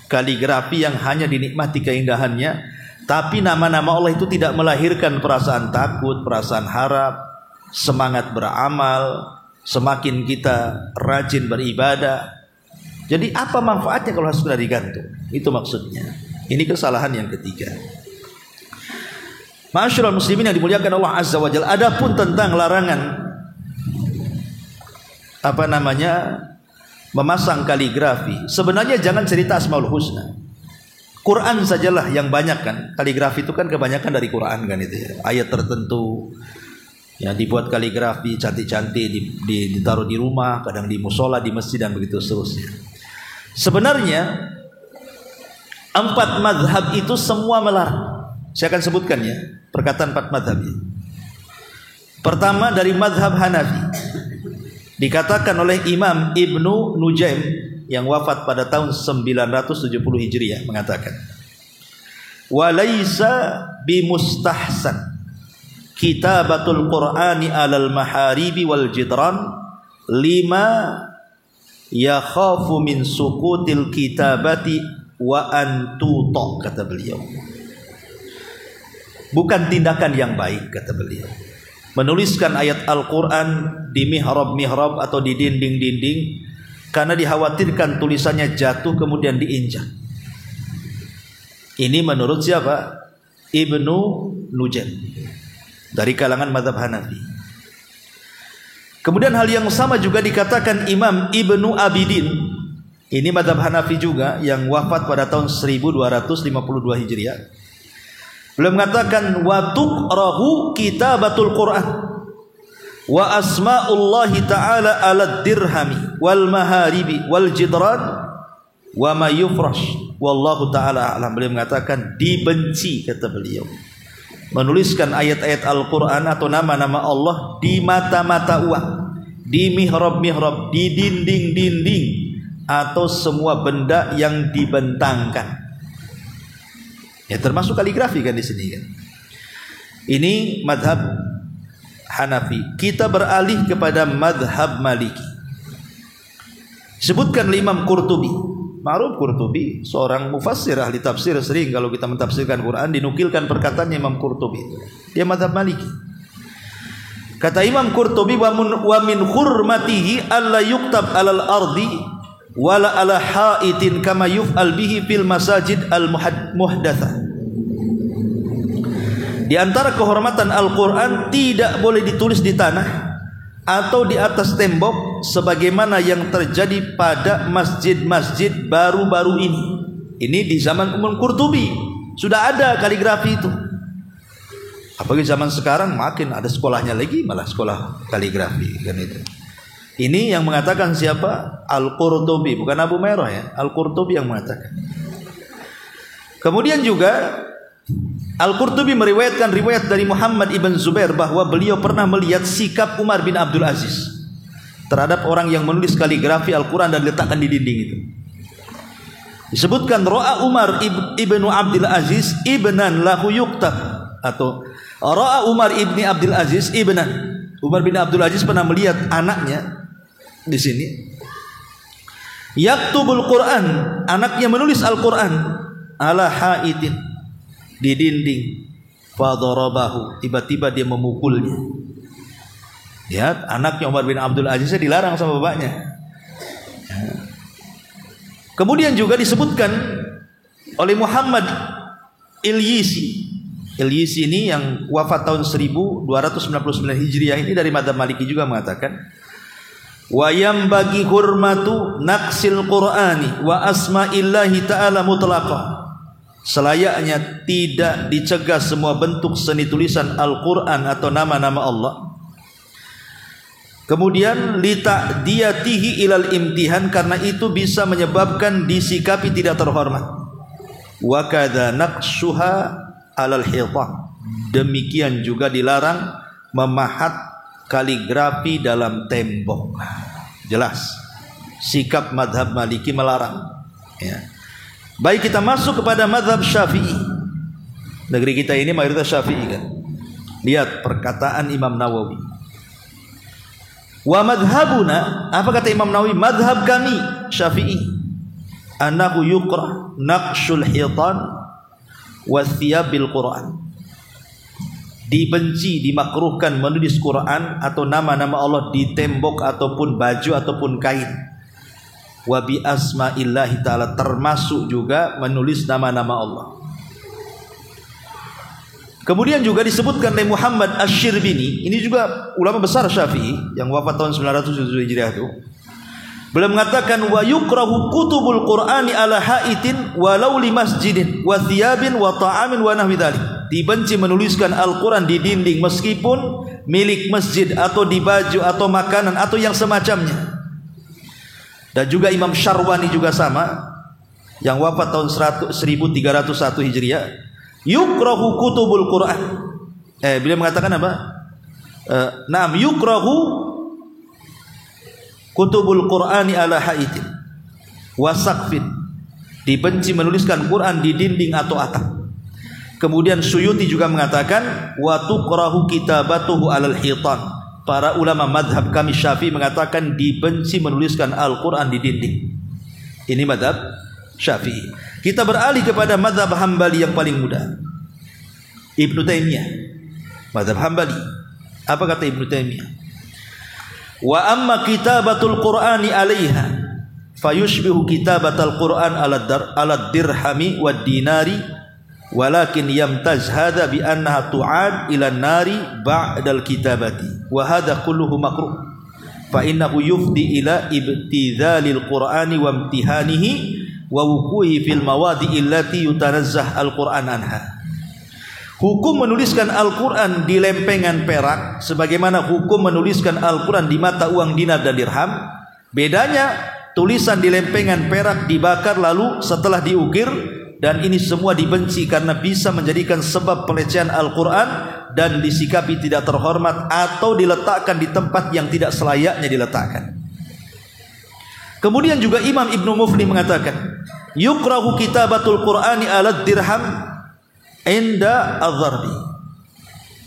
kaligrafi yang hanya dinikmati keindahannya, tapi nama-nama Allah itu tidak melahirkan perasaan takut, perasaan harap, semangat beramal, semakin kita rajin beribadah. Jadi apa manfaatnya kalau harus sudah digantung? Itu maksudnya. Ini kesalahan yang ketiga. Ma'asyiral muslimin yang dimuliakan Allah Azza wa Jalla, adapun tentang larangan memasang kaligrafi, sebenarnya jangan cerita Asmaul Husna. Quran sajalah yang banyak kan. Kaligrafi itu kan kebanyakan dari Quran kan itu ya. Ayat tertentu yang dibuat kaligrafi cantik-cantik, ditaruh di rumah, kadang di musola, di masjid dan begitu seterusnya. Sebenarnya 4 mazhab itu semua melarang. Saya akan sebutkan ya perkataan 4 mazhab ini. Pertama dari mazhab Hanafi, dikatakan oleh Imam Ibnu Nujaim yang wafat pada tahun 970 Hijriah mengatakan, "Walaisa bimustahsan kitabatul Qur'ani 'alal maharibi wal jidran lima yakhafu min sukutil kitabati wa antuta," kata beliau. Bukan tindakan yang baik, kata beliau, menuliskan ayat Al-Quran di mihrab-mihrab atau di dinding-dinding karena dikhawatirkan tulisannya jatuh kemudian diinjak. Ini menurut siapa? Ibnu Nujaim dari kalangan mazhab Hanafi. Kemudian hal yang sama juga dikatakan Imam Ibnu Abidin, ini mazhab Hanafi juga yang wafat pada tahun 1252 Hijriah. Beliau mengatakan wa tuqrahu kitabatul Quran wa asma'ullahi ta'ala 'ala dirhami wal maharibi wal jidran wa ma yufrash wallahu ta'ala a'lam. Beliau mengatakan dibenci, kata beliau, menuliskan ayat-ayat Al-Quran atau nama-nama Allah di mata-mata uang, di mihrab-mihrab, di dinding-dinding, atau semua benda yang dibentangkan. Ya termasuk kaligrafi kan di sini kan. Ini madhab Hanafi. Kita beralih kepada madhab Maliki. Sebutkan Imam Qurtubi. Ma'ruf Qurtubi seorang mufassir, ahli tafsir. Sering kalau kita mentafsirkan Quran dinukilkan perkataan Imam Qurtubi. Dia madhab Maliki. Kata Imam Qurtubi, wa min hurmatihi alla yuktab alal ardi wala ala haitin kama yuf'al bihi fil masajid al muhdatsah. Di antara kehormatan Al-Quran, tidak boleh ditulis di tanah atau di atas tembok sebagaimana yang terjadi pada masjid-masjid baru-baru ini. Ini di zaman Imam Qurtubi sudah ada kaligrafi itu. Apalagi zaman sekarang makin ada sekolahnya lagi, malah sekolah kaligrafi kan itu. Ini yang mengatakan siapa? Al-Qurtubi, bukan Abu Mairah ya. Al-Qurtubi yang mengatakan. Kemudian juga Al-Qurtubi meriwayatkan riwayat dari Muhammad ibn Zubair bahwa beliau pernah melihat sikap Umar bin Abdul Aziz terhadap orang yang menulis kaligrafi Al-Quran dan diletakkan di dinding itu. Disebutkan Ra'a Umar ibnu Abdul Aziz ibnan lahu yuktab, atau Ra'a Umar ibni Abdul Aziz ibnan. Umar bin Abdul Aziz pernah melihat anaknya di sini yaktubul Quran, anaknya menulis Al-Quran ala haitin, di dinding, fadarabahu, tiba-tiba dia memukulnya. Lihat, anaknya Umar bin Abdul Aziz dilarang sama bapaknya. Kemudian juga disebutkan oleh Muhammad Ilyisi. Ilyisi ini yang wafat tahun 1299 Hijriah, ini dari madzhab Maliki juga mengatakan, wa yambagi hurmatu naqsil Qur'ani wa asma'illahi ta'ala mutlaqah. Selayaknya tidak dicegah semua bentuk seni tulisan Al-Quran atau nama-nama Allah. Kemudian lita'diyatihi ilal imtihan, karena itu bisa menyebabkan disikapi tidak terhormat. Wa kadza naqshuha alal hitah, demikian juga dilarang memahat kaligrafi dalam tembok. Jelas sikap madhab Maliki melarang ya. Baik, kita masuk kepada mazhab Syafi'i. Negeri kita ini mayoritas Syafi'i kan. Lihat perkataan Imam Nawawi. Wa madhabuna, apa kata Imam Nawawi? Madhab kami Syafi'i, annahu yukrah naqshul hitan wa thiyabil Quran. Dibenci, dimakruhkan menulis Quran atau nama-nama Allah di tembok ataupun baju ataupun kain. Wa bi asma'illahi ta'ala, termasuk juga menulis nama-nama Allah. Kemudian juga disebutkan oleh Muhammad Asy-Syirbini, ini juga ulama besar Syafi'i yang wafat tahun 900 Hijriah itu. Beliau mengatakan wa yukrahu kutubul Qur'ani ala haitin walau li masjidin wa thiyabin wa ta'amin wa nahwi dzalik. Dibenci menuliskan Al-Qur'an di dinding meskipun milik masjid atau di baju atau makanan atau yang semacamnya. Dan juga Imam Syarwani juga sama, yang wafat tahun 1301 Hijriah, yukrahu kutubul Quran. Beliau mengatakan apa? Naam yukrahu kutubul Qur'ani ala haitin wa saqfin, dibenci menuliskan Quran di dinding atau atap. Kemudian Suyuti juga mengatakan wa tukrahu kitabatuhu alal hitan. Para ulama madhab kami Syafi'i mengatakan dibenci menuliskan Al-Quran di dinding. Ini madhab Syafi'i. Kita beralih kepada madhab Hambali yang paling mudah, Ibnu Taimiyah. Madhab Hambali, apa kata Ibnu Taimiyah? Wa amma kitabatul Qur'ani alaiha fayushbihu kitabatal Qur'an ala dirhami wad dinari, walakin yamtaz hadha bi annaha tu'ad ila nari ba'dal kitabati wa hadha kulluhu makruh fa innahu yufdi ila ibtidhalil Qur'ani wa imtihanihi wa wuquhi fil mawadi allati yutanazzah al-Qur'an anha. Hukum menuliskan Al-Quran di lempengan perak sebagaimana hukum menuliskan Al-Quran di mata uang dinar dan dirham. Bedanya, tulisan di lempengan perak dibakar lalu setelah diukir, dan ini semua dibenci karena bisa menjadikan sebab pelecehan Al-Quran dan disikapi tidak terhormat atau diletakkan di tempat yang tidak selayaknya diletakkan. Kemudian juga Imam Ibnu Mufli mengatakan yukrahu kitabatul Qur'ani ala dirham inda adh-dharbi,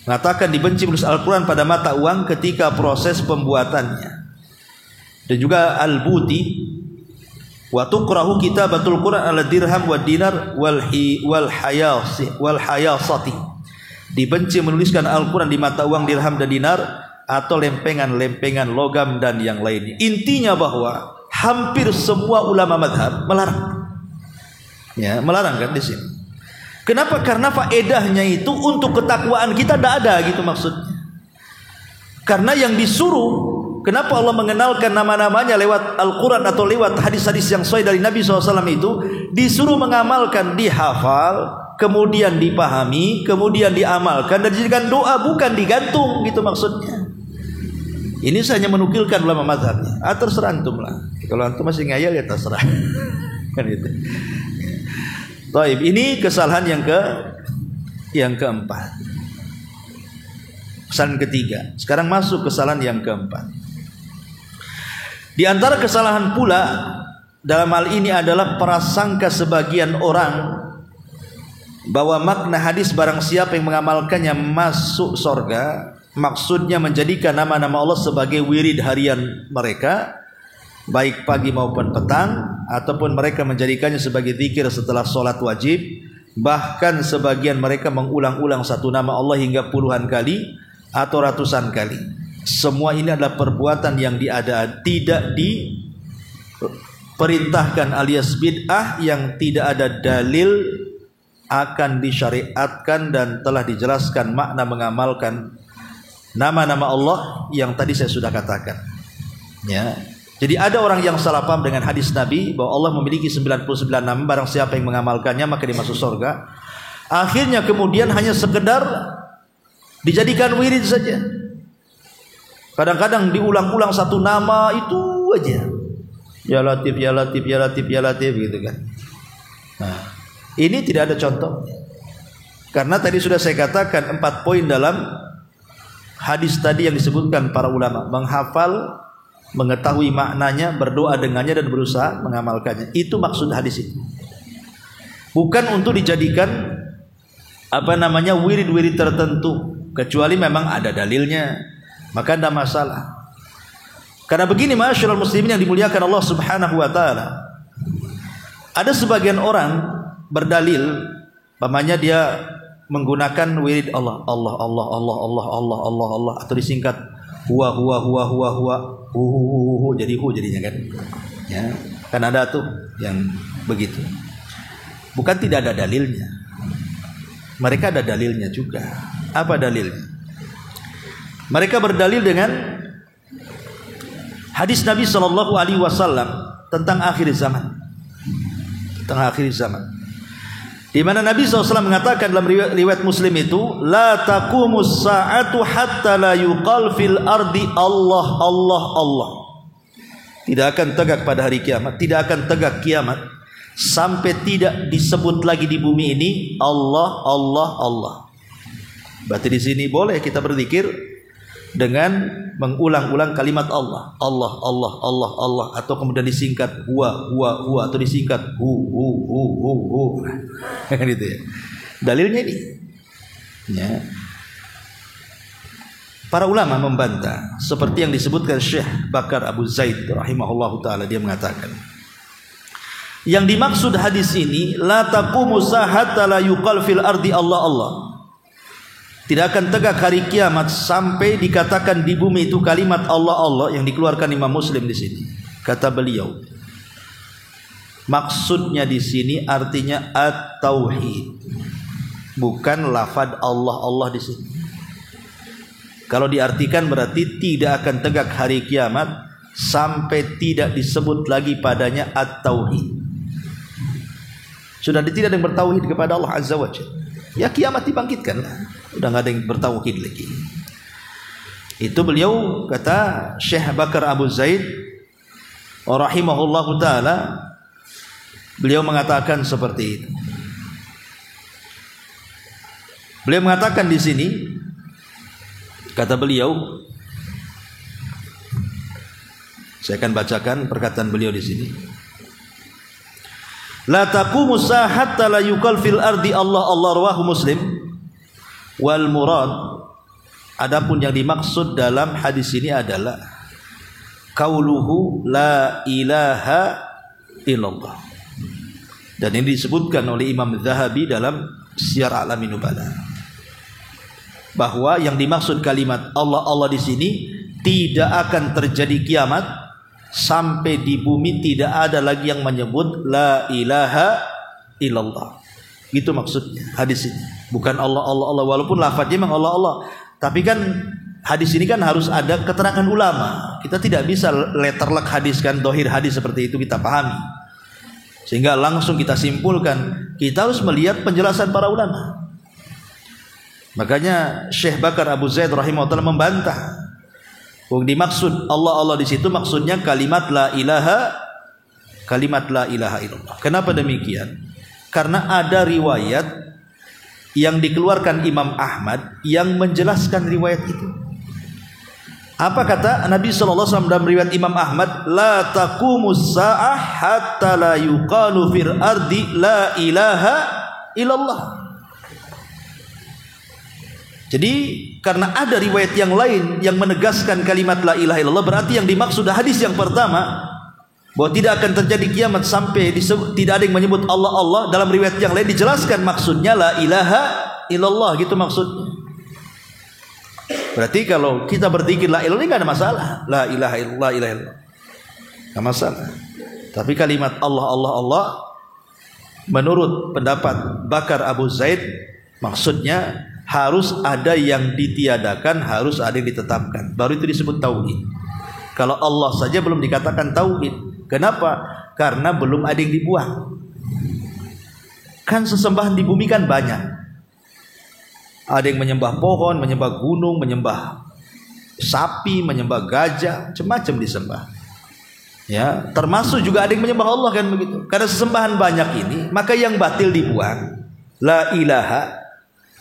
mengatakan dibenci menulis Al-Quran pada mata uang ketika proses pembuatannya. Dan juga Al-Buti wa tukrahu kitabatul Quran ala dirham wa dinar wal hayasati, dibenci menuliskan Al-Quran di mata uang dirham dan dinar atau lempengan-lempengan logam dan yang lainnya. Intinya bahwa hampir semua ulama madhab melarang. Ya, melarang kan di sini. Kenapa? Karena faedahnya itu untuk ketakwaan kita tidak ada gitu maksudnya. Karena yang disuruh, kenapa Allah mengenalkan nama-namanya lewat Al-Quran atau lewat hadis-hadis yang sahih dari Nabi SAW itu, disuruh mengamalkan, dihafal, kemudian dipahami, kemudian diamalkan dan dijadikan doa, bukan digantung gitu maksudnya. Ini saya hanya menukilkan ulama mazhabnya. Terserah antum lah. Kalau antum masih ngayal ya terserah. Kan itu. Baik, ini kesalahan yang keempat. Kesalahan ketiga. Sekarang masuk kesalahan yang keempat. Di antara kesalahan pula dalam hal ini adalah prasangka sebagian orang bahwa makna hadis barang siapa yang mengamalkannya masuk surga, maksudnya menjadikan nama-nama Allah sebagai wirid harian mereka, baik pagi maupun petang, ataupun mereka menjadikannya sebagai zikir setelah sholat wajib. Bahkan sebagian mereka mengulang-ulang satu nama Allah hingga puluhan kali atau ratusan kali. Semua ini adalah perbuatan yang tidak diperintahkan alias bid'ah, yang tidak ada dalil akan disyariatkan, dan telah dijelaskan makna mengamalkan nama-nama Allah yang tadi saya sudah katakan. Ya. Jadi ada orang yang salah paham dengan hadis Nabi bahwa Allah memiliki 99 nama, barang siapa yang mengamalkannya maka dia masuk surga. Akhirnya kemudian hanya sekedar dijadikan wirid saja. Kadang-kadang diulang-ulang satu nama itu aja. Ya Latif, ya Latif, ya Latif, ya Latif gitu kan. Nah, ini tidak ada contoh. Karena tadi sudah saya katakan 4 poin dalam hadis tadi yang disebutkan para ulama. Menghafal, mengetahui maknanya, berdoa dengannya dan berusaha mengamalkannya. Itu maksud hadis itu. Bukan untuk dijadikan wirid-wirid tertentu, kecuali memang ada dalilnya, maka tidak masalah. Karena begini, masyaallah muslimin yang dimuliakan Allah Subhanahu wa taala. Ada sebagian orang berdalil, umpamanya dia menggunakan wirid Allah, Allah, Allah, Allah, Allah, Allah, Allah, Allah, atau disingkat huwa, huwa, huwa, huwa, huwa, hu, jadi hu jadinya kan. Ya, kan ada tuh yang begitu. Bukan tidak ada dalilnya. Mereka ada dalilnya juga. Apa dalilnya? Mereka berdalil dengan hadis Nabi SAW tentang akhir zaman. Tentang akhir zaman. Di mana Nabi SAW mengatakan dalam riwayat Muslim itu, la taqumus sa'atu hatta la yuqal fil ardi Allah, Allah, Allah. Tidak akan tegak pada hari kiamat, tidak akan tegak kiamat sampai tidak disebut lagi di bumi ini Allah, Allah, Allah. Berarti di sini boleh kita berzikir dengan mengulang-ulang kalimat Allah, Allah, Allah, Allah, Allah, atau kemudian disingkat huwa, huwa, huwa, atau disingkat hu. Gitu ya. Dalilnya ini. Ya. Para ulama membantah seperti yang disebutkan Syekh Bakar Abu Zaid rahimahullahu taala, dia mengatakan yang dimaksud hadis ini la taqumu hatta la yuqal fil ardi Allah, Allah. Tidak akan tegak hari kiamat sampai dikatakan di bumi itu kalimat Allah, Allah, yang dikeluarkan Imam Muslim di sini. Kata beliau, maksudnya di sini artinya at-tauhid, bukan lafaz Allah, Allah di sini. Kalau diartikan berarti tidak akan tegak hari kiamat sampai tidak disebut lagi padanya at-tauhid. Sudah tidak ada yang bertauhid kepada Allah Azza wa Jalla, ya kiamat dibangkitkan, udah nggak ada yang bertauhid lagi. Itu beliau kata Syekh Bakar Abu Zaid rahimahullahu taala, beliau mengatakan seperti itu. Beliau mengatakan di sini, kata beliau, saya akan bacakan perkataan beliau di sini. La taqumu hatta la yuqal fil ardi Allah, Allah, rawahu Muslim. Wal murad, adapun yang dimaksud dalam hadis ini adalah qauluhu la ilaha illallah. Dan ini disebutkan oleh Imam Zahabi dalam Syiar A'lamin Nubala, bahwa yang dimaksud kalimat Allah, Allah di sini tidak akan terjadi kiamat sampai di bumi tidak ada lagi yang menyebut la ilaha illallah. Gitu maksudnya hadis ini. Bukan Allah Allah Allah, walaupun lafadznya memang Allah Allah, tapi kan hadis ini kan harus ada keterangan ulama. Kita tidak bisa letterlek hadis kan, dohir hadis seperti itu kita pahami. Sehingga langsung kita simpulkan, kita harus melihat penjelasan para ulama. Makanya Syekh Bakar Abu Zaid rahimahullah membantah. Dimaksud Allah Allah di situ maksudnya kalimat la ilaha illallah. Kenapa demikian? Karena ada riwayat yang dikeluarkan Imam Ahmad yang menjelaskan riwayat itu. Apa kata Nabi SAW dalam riwayat Imam Ahmad? La taqumus sa'ah hatta la yuqalu fil ardi la ilaha illallah. Jadi karena ada riwayat yang lain yang menegaskan kalimat la ilaha illallah, berarti yang dimaksud hadis yang pertama bahwa tidak akan terjadi kiamat sampai tidak ada yang menyebut Allah Allah. Dalam riwayat yang lain dijelaskan maksudnya la ilaha illallah, gitu maksudnya. Berarti kalau kita berzikir la ilaha illallah enggak ada masalah. La ilaha illallah, ilaha illallah, enggak masalah. Tapi kalimat Allah Allah Allah menurut pendapat Bakar Abu Zaid maksudnya harus ada yang ditiadakan, harus ada yang ditetapkan. Baru itu disebut tauhid. Kalau Allah saja belum dikatakan tauhid. Kenapa? Karena belum ada yang dibuang. Kan sesembahan di bumi kan banyak. Ada yang menyembah pohon, menyembah gunung, menyembah sapi, menyembah gajah, macam-macam disembah. Ya, termasuk juga ada yang menyembah Allah kan begitu. Karena sesembahan banyak ini, maka yang batil dibuang. La ilaha,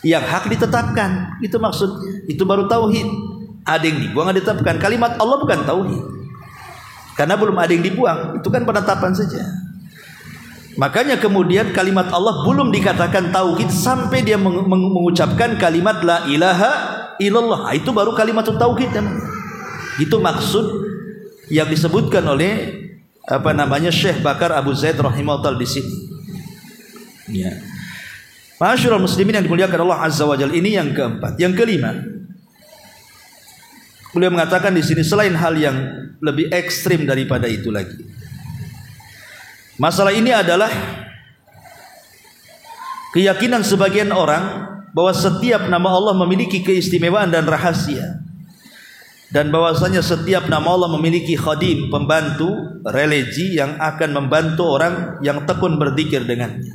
yang hak ditetapkan. Itu maksudnya. Itu baru tauhid. Ada yang dibuang, ada ditetapkan. Kalimat Allah bukan tauhid, karena belum ada yang dibuang. Itu kan penetapan saja. Makanya kemudian kalimat Allah belum dikatakan tauhid sampai dia mengucapkan kalimat la ilaha illallah. Itu baru kalimat tauhid. Itu maksud yang disebutkan oleh Syekh Bakar Abu Zaid rahimahullah di sini. Ya. Ma'asyiral muslimin yang dimuliakan Allah Azza wa Jalla, ini yang keempat. Yang kelima, beliau mengatakan di sini selain hal yang lebih ekstrim daripada itu lagi. Masalah ini adalah keyakinan sebagian orang bahwa setiap nama Allah memiliki keistimewaan dan rahasia, dan bahwasanya setiap nama Allah memiliki khadim, pembantu religi yang akan membantu orang yang tekun berzikir dengannya.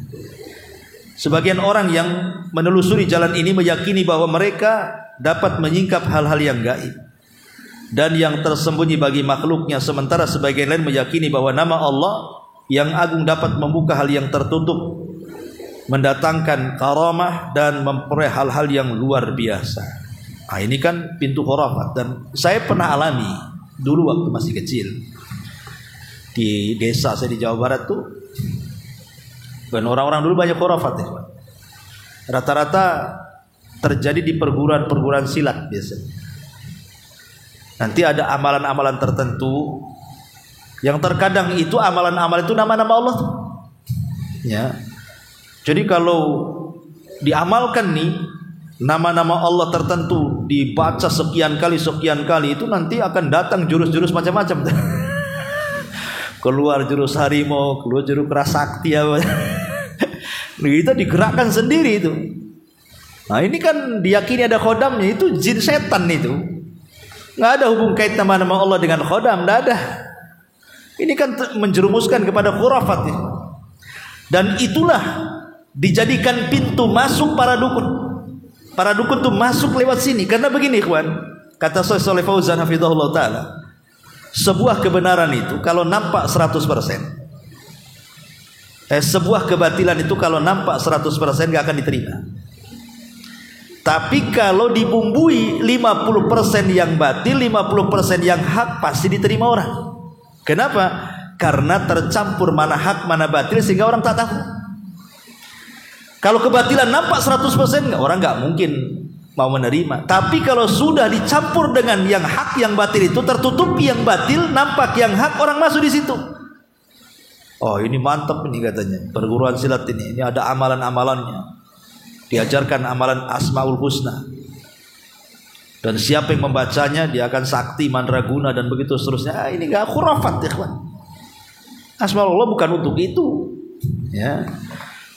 Sebagian orang yang menelusuri jalan ini meyakini bahwa mereka dapat menyingkap hal-hal yang gaib dan yang tersembunyi bagi makhluknya, sementara sebagian lain meyakini bahwa nama Allah yang agung dapat membuka hal yang tertutup, mendatangkan karamah dan memperoleh hal-hal yang luar biasa. Nah, ini kan pintu khurafat, dan saya pernah alami dulu waktu masih kecil di desa saya di Jawa Barat tuh. Dan orang-orang dulu banyak khurafat ya. Rata-rata terjadi di perguruan-perguruan silat biasanya. Nanti ada amalan-amalan tertentu yang terkadang itu amalan-amalan itu nama-nama Allah tuh. Ya. Jadi kalau diamalkan nih nama-nama Allah tertentu dibaca sekian kali itu nanti akan datang jurus-jurus macam-macam. Keluar jurus harimau, keluar jurus kerasakti apa. Kita digerakkan sendiri itu. Nah, ini kan diyakini ada khodamnya, itu jin setan itu. Nggak ada hubung kait nama-nama Allah dengan khodam, nggak ada. Ini kan menjerumuskan kepada khurafat ya. Dan itulah dijadikan pintu masuk para dukun. Para dukun tuh masuk lewat sini. Karena begini ikhwan, kata Syekh Shalih Fauzan hafizahullah ta'ala, sebuah kebenaran itu kalau nampak 100%, sebuah kebatilan itu kalau nampak 100% gak akan diterima. Tapi kalau dibumbui 50% yang batil, 50% yang hak, pasti diterima orang. Kenapa? Karena tercampur mana hak mana batil sehingga orang tak tahu. Kalau kebatilan nampak 100%, orang gak mungkin mau menerima. Tapi kalau sudah dicampur dengan yang hak yang batil, itu tertutupi yang batil, nampak yang hak, orang masuk di situ. Oh, ini mantap ini katanya perguruan silat ini ada amalan-amalannya, diajarkan amalan Asmaul Husna. Dan siapa yang membacanya dia akan sakti, mandraguna dan begitu seterusnya. Ini enggak khurafat, ikhwan. Asmaul Allah bukan untuk itu. Ya.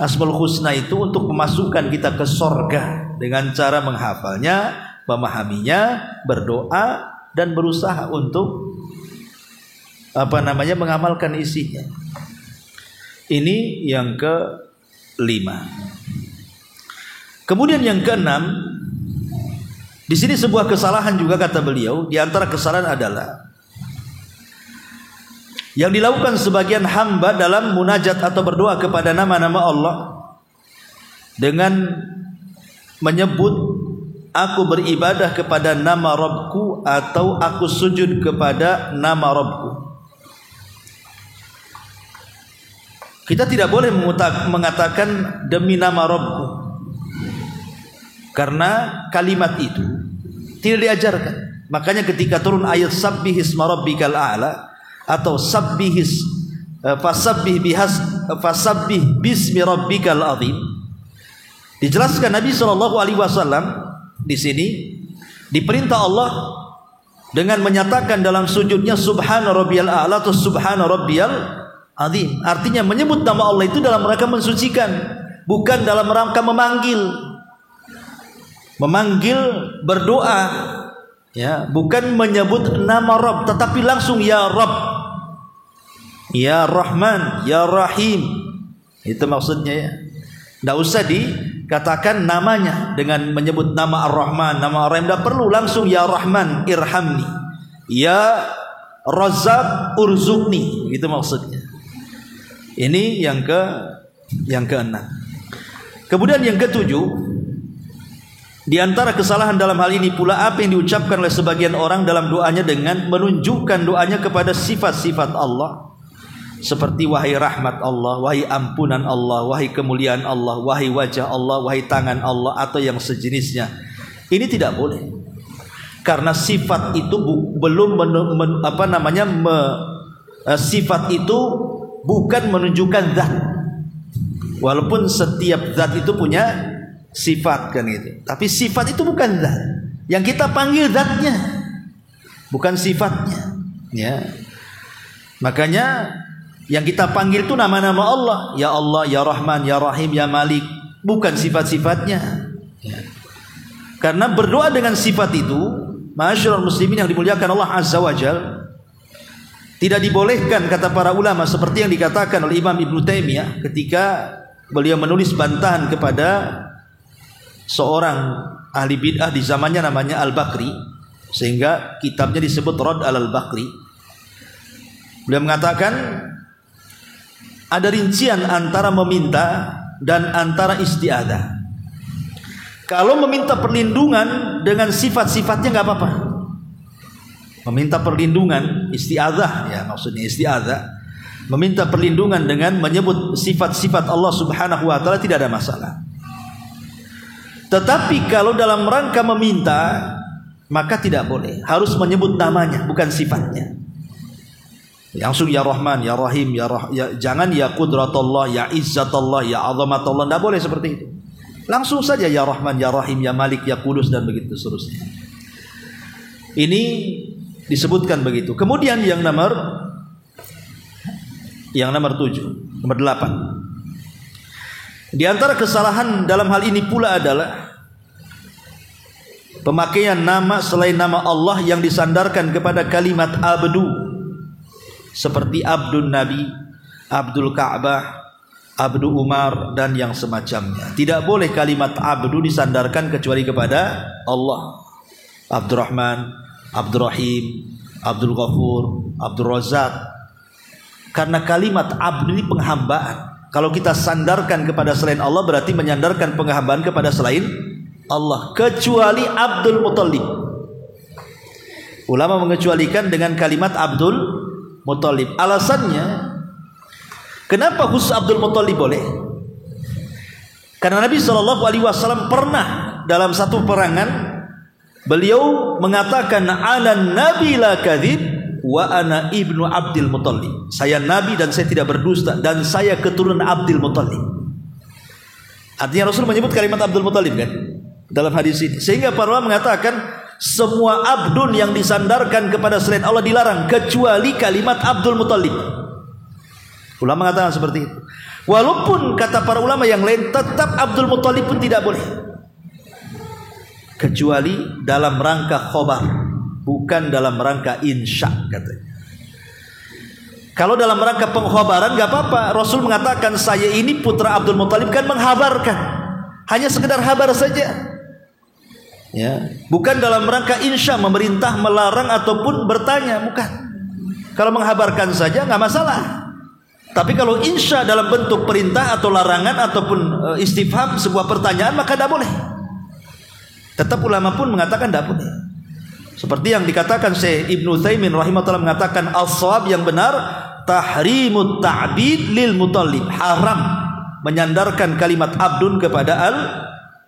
Asmaul Husna itu untuk memasukkan kita ke sorga dengan cara menghafalnya, memahaminya, berdoa dan berusaha untuk mengamalkan isinya. Ini yang kelima. Kemudian yang keenam, di sini sebuah kesalahan juga kata beliau. Di antara kesalahan adalah yang dilakukan sebagian hamba dalam munajat atau berdoa kepada nama-nama Allah dengan menyebut aku beribadah kepada nama Rabbku atau aku sujud kepada nama Rabbku. Kita tidak boleh mengatakan demi nama Rabbku, karena kalimat itu tidak diajarkan. Makanya ketika turun ayat sabbih isma rabbikal a'la atau fasabbih bismi rabbikal azim, dijelaskan Nabi SAW di sini diperintah Allah dengan menyatakan dalam sujudnya subhana rabbiyal a'la atau subhana rabbiyal azim. Artinya menyebut nama Allah itu dalam rangka mensucikan, bukan dalam rangka memanggil berdoa, ya, bukan menyebut nama Rabb, tetapi langsung ya Rabb, ya Rahman, ya Rahim. Itu maksudnya, ya. Tidak usah dikatakan namanya dengan menyebut nama Ar-Rahman, nama Ar-Rahim. Tidak perlu, langsung ya Rahman irhamni, ya Razzaq urzuqni. Itu maksudnya. Ini yang keenam. Kemudian yang ketujuh, di antara kesalahan dalam hal ini pula apa yang diucapkan oleh sebagian orang dalam doanya dengan menunjukkan doanya kepada sifat-sifat Allah, seperti wahai rahmat Allah, wahai ampunan Allah, wahai kemuliaan Allah, wahai wajah Allah, wahai tangan Allah, atau yang sejenisnya. Ini tidak boleh, karena sifat itu sifat itu bukan menunjukkan zat. Walaupun setiap zat itu punya sifat, kan itu. Tapi sifat itu bukan zat. Yang kita panggil zatnya, bukan sifatnya. Ya. Makanya yang kita panggil itu nama-nama Allah. Ya Allah, ya Rahman, ya Rahim, ya Malik. Bukan sifat-sifatnya. Ya. Karena berdoa dengan sifat itu, ma'asyiral muslimin yang dimuliakan Allah Azza wa Jalla, tidak dibolehkan, kata para ulama, seperti yang dikatakan oleh Imam Ibnu Taimiyah ketika beliau menulis bantahan kepada seorang ahli bid'ah di zamannya namanya Al-Bakri, sehingga kitabnya disebut Rad al-Bakri. Beliau mengatakan ada rincian antara meminta dan antara isti'adzah. Kalau meminta perlindungan dengan sifat-sifatnya nggak apa-apa. Meminta perlindungan, isti'adzah, ya maksudnya isti'adzah, meminta perlindungan dengan menyebut sifat-sifat Allah Subhanahu wa taala tidak ada masalah. Tetapi kalau dalam rangka meminta, maka tidak boleh, harus menyebut namanya, bukan sifatnya. Langsung ya Rahman, ya Rahim, jangan ya Qudratullah, ya Izzatullah, ya Azamatullah, tidak boleh seperti itu. Langsung saja ya Rahman, ya Rahim, ya Malik, ya Qudus, dan begitu seterusnya. Ini disebutkan begitu. Kemudian yang nomor 7, nomor 8. Di antara kesalahan dalam hal ini pula adalah pemakaian nama selain nama Allah yang disandarkan kepada kalimat abdu, seperti Abdul Nabi, Abdul Ka'bah, Abdu Umar, dan yang semacamnya. Tidak boleh kalimat abdu disandarkan kecuali kepada Allah. Abdurrahman, Abdul Rahim, Abdul Ghafur, Abdul Razak. Karena kalimat abdu ini penghambaan. Kalau kita sandarkan kepada selain Allah, berarti menyandarkan penghambaan kepada selain Allah, kecuali Abdul Muttalib. Ulama mengecualikan dengan kalimat Abdul Muttalib. Alasannya, kenapa khusus Abdul Muttalib boleh? Karena Nabi SAW pernah dalam satu perangan beliau mengatakan ana nabi la kadzib wa ana ibnu Abdul Muttalib. Saya nabi dan saya tidak berdusta dan saya keturunan Abdul Muttalib. Artinya Rasul menyebut kalimat Abdul Muttalib kan dalam hadis ini. Sehingga para ulama mengatakan semua abdun yang disandarkan kepada selain Allah dilarang kecuali kalimat Abdul Muthalib. Ulama mengatakan seperti itu. Walaupun kata para ulama yang lain tetap Abdul Muthalib pun tidak boleh, kecuali dalam rangka khobar, bukan dalam rangka insya katanya. Kalau dalam rangka pengkhabaran gak apa-apa. Rasul mengatakan saya ini putra Abdul Muthalib, kan menghabarkan, hanya sekedar kabar saja, ya, bukan dalam rangka insya, memerintah, melarang ataupun bertanya, bukan. Kalau menghabarkan saja nggak masalah. Tapi kalau insya dalam bentuk perintah atau larangan ataupun istifham, sebuah pertanyaan, maka tidak boleh. Tetap ulama pun mengatakan tidak boleh. Seperti yang dikatakan Syekh Ibnu Utsaimin rahimahullah, mengatakan as-shawab yang benar tahrimut ta'bid lil muthalib, haram menyandarkan kalimat abdun kepada al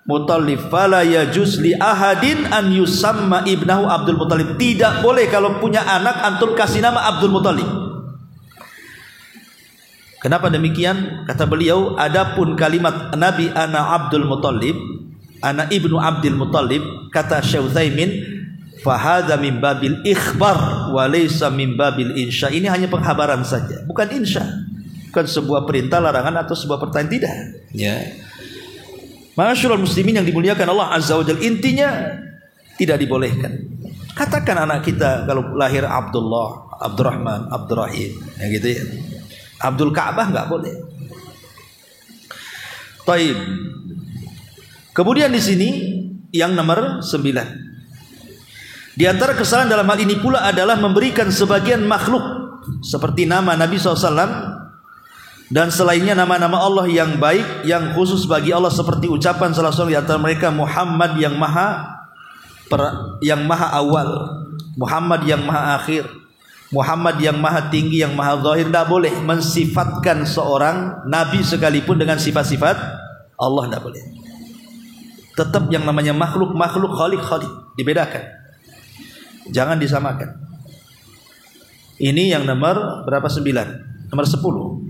muthalib. Fala yajuz li ahadin an yusamma ibnahu Abdul Muthalib. Tidak boleh kalau punya anak antum kasih nama Abdul Muthalib. Kenapa demikian? Kata beliau, adapun kalimat Nabi ana Abdul Muthalib, ana ibnu Abdul Muthalib, kata Syekh Utsaimin, fahadha min babil ikhbar wa laysa min babil insya. Ini hanya penghabaran saja, bukan insya, bukan sebuah perintah, larangan atau sebuah pertanyaan, tidak. Ya. Ma'asyiral muslimin yang dimuliakan Allah Azza wa Jalla, intinya tidak dibolehkan. Katakan anak kita kalau lahir Abdullah, Abdurrahman, Abdurrahim, ya gitu ya. Abdul Ka'bah nggak boleh. Taib. Kemudian di sini yang nomor 9. Di antara kesalahan dalam hal ini pula adalah memberikan sebagian makhluk seperti nama Nabi SAW dan selainnya nama-nama Allah yang baik yang khusus bagi Allah, seperti ucapan salah seorang di antara mereka, Muhammad yang maha awal, Muhammad yang maha akhir, Muhammad yang maha tinggi, yang maha zahir. Tidak boleh mensifatkan seorang nabi sekalipun dengan sifat-sifat Allah, tidak boleh. Tetap yang namanya makhluk, khalik, dibedakan, jangan disamakan. Ini yang nomor berapa? 9. Nomor 10.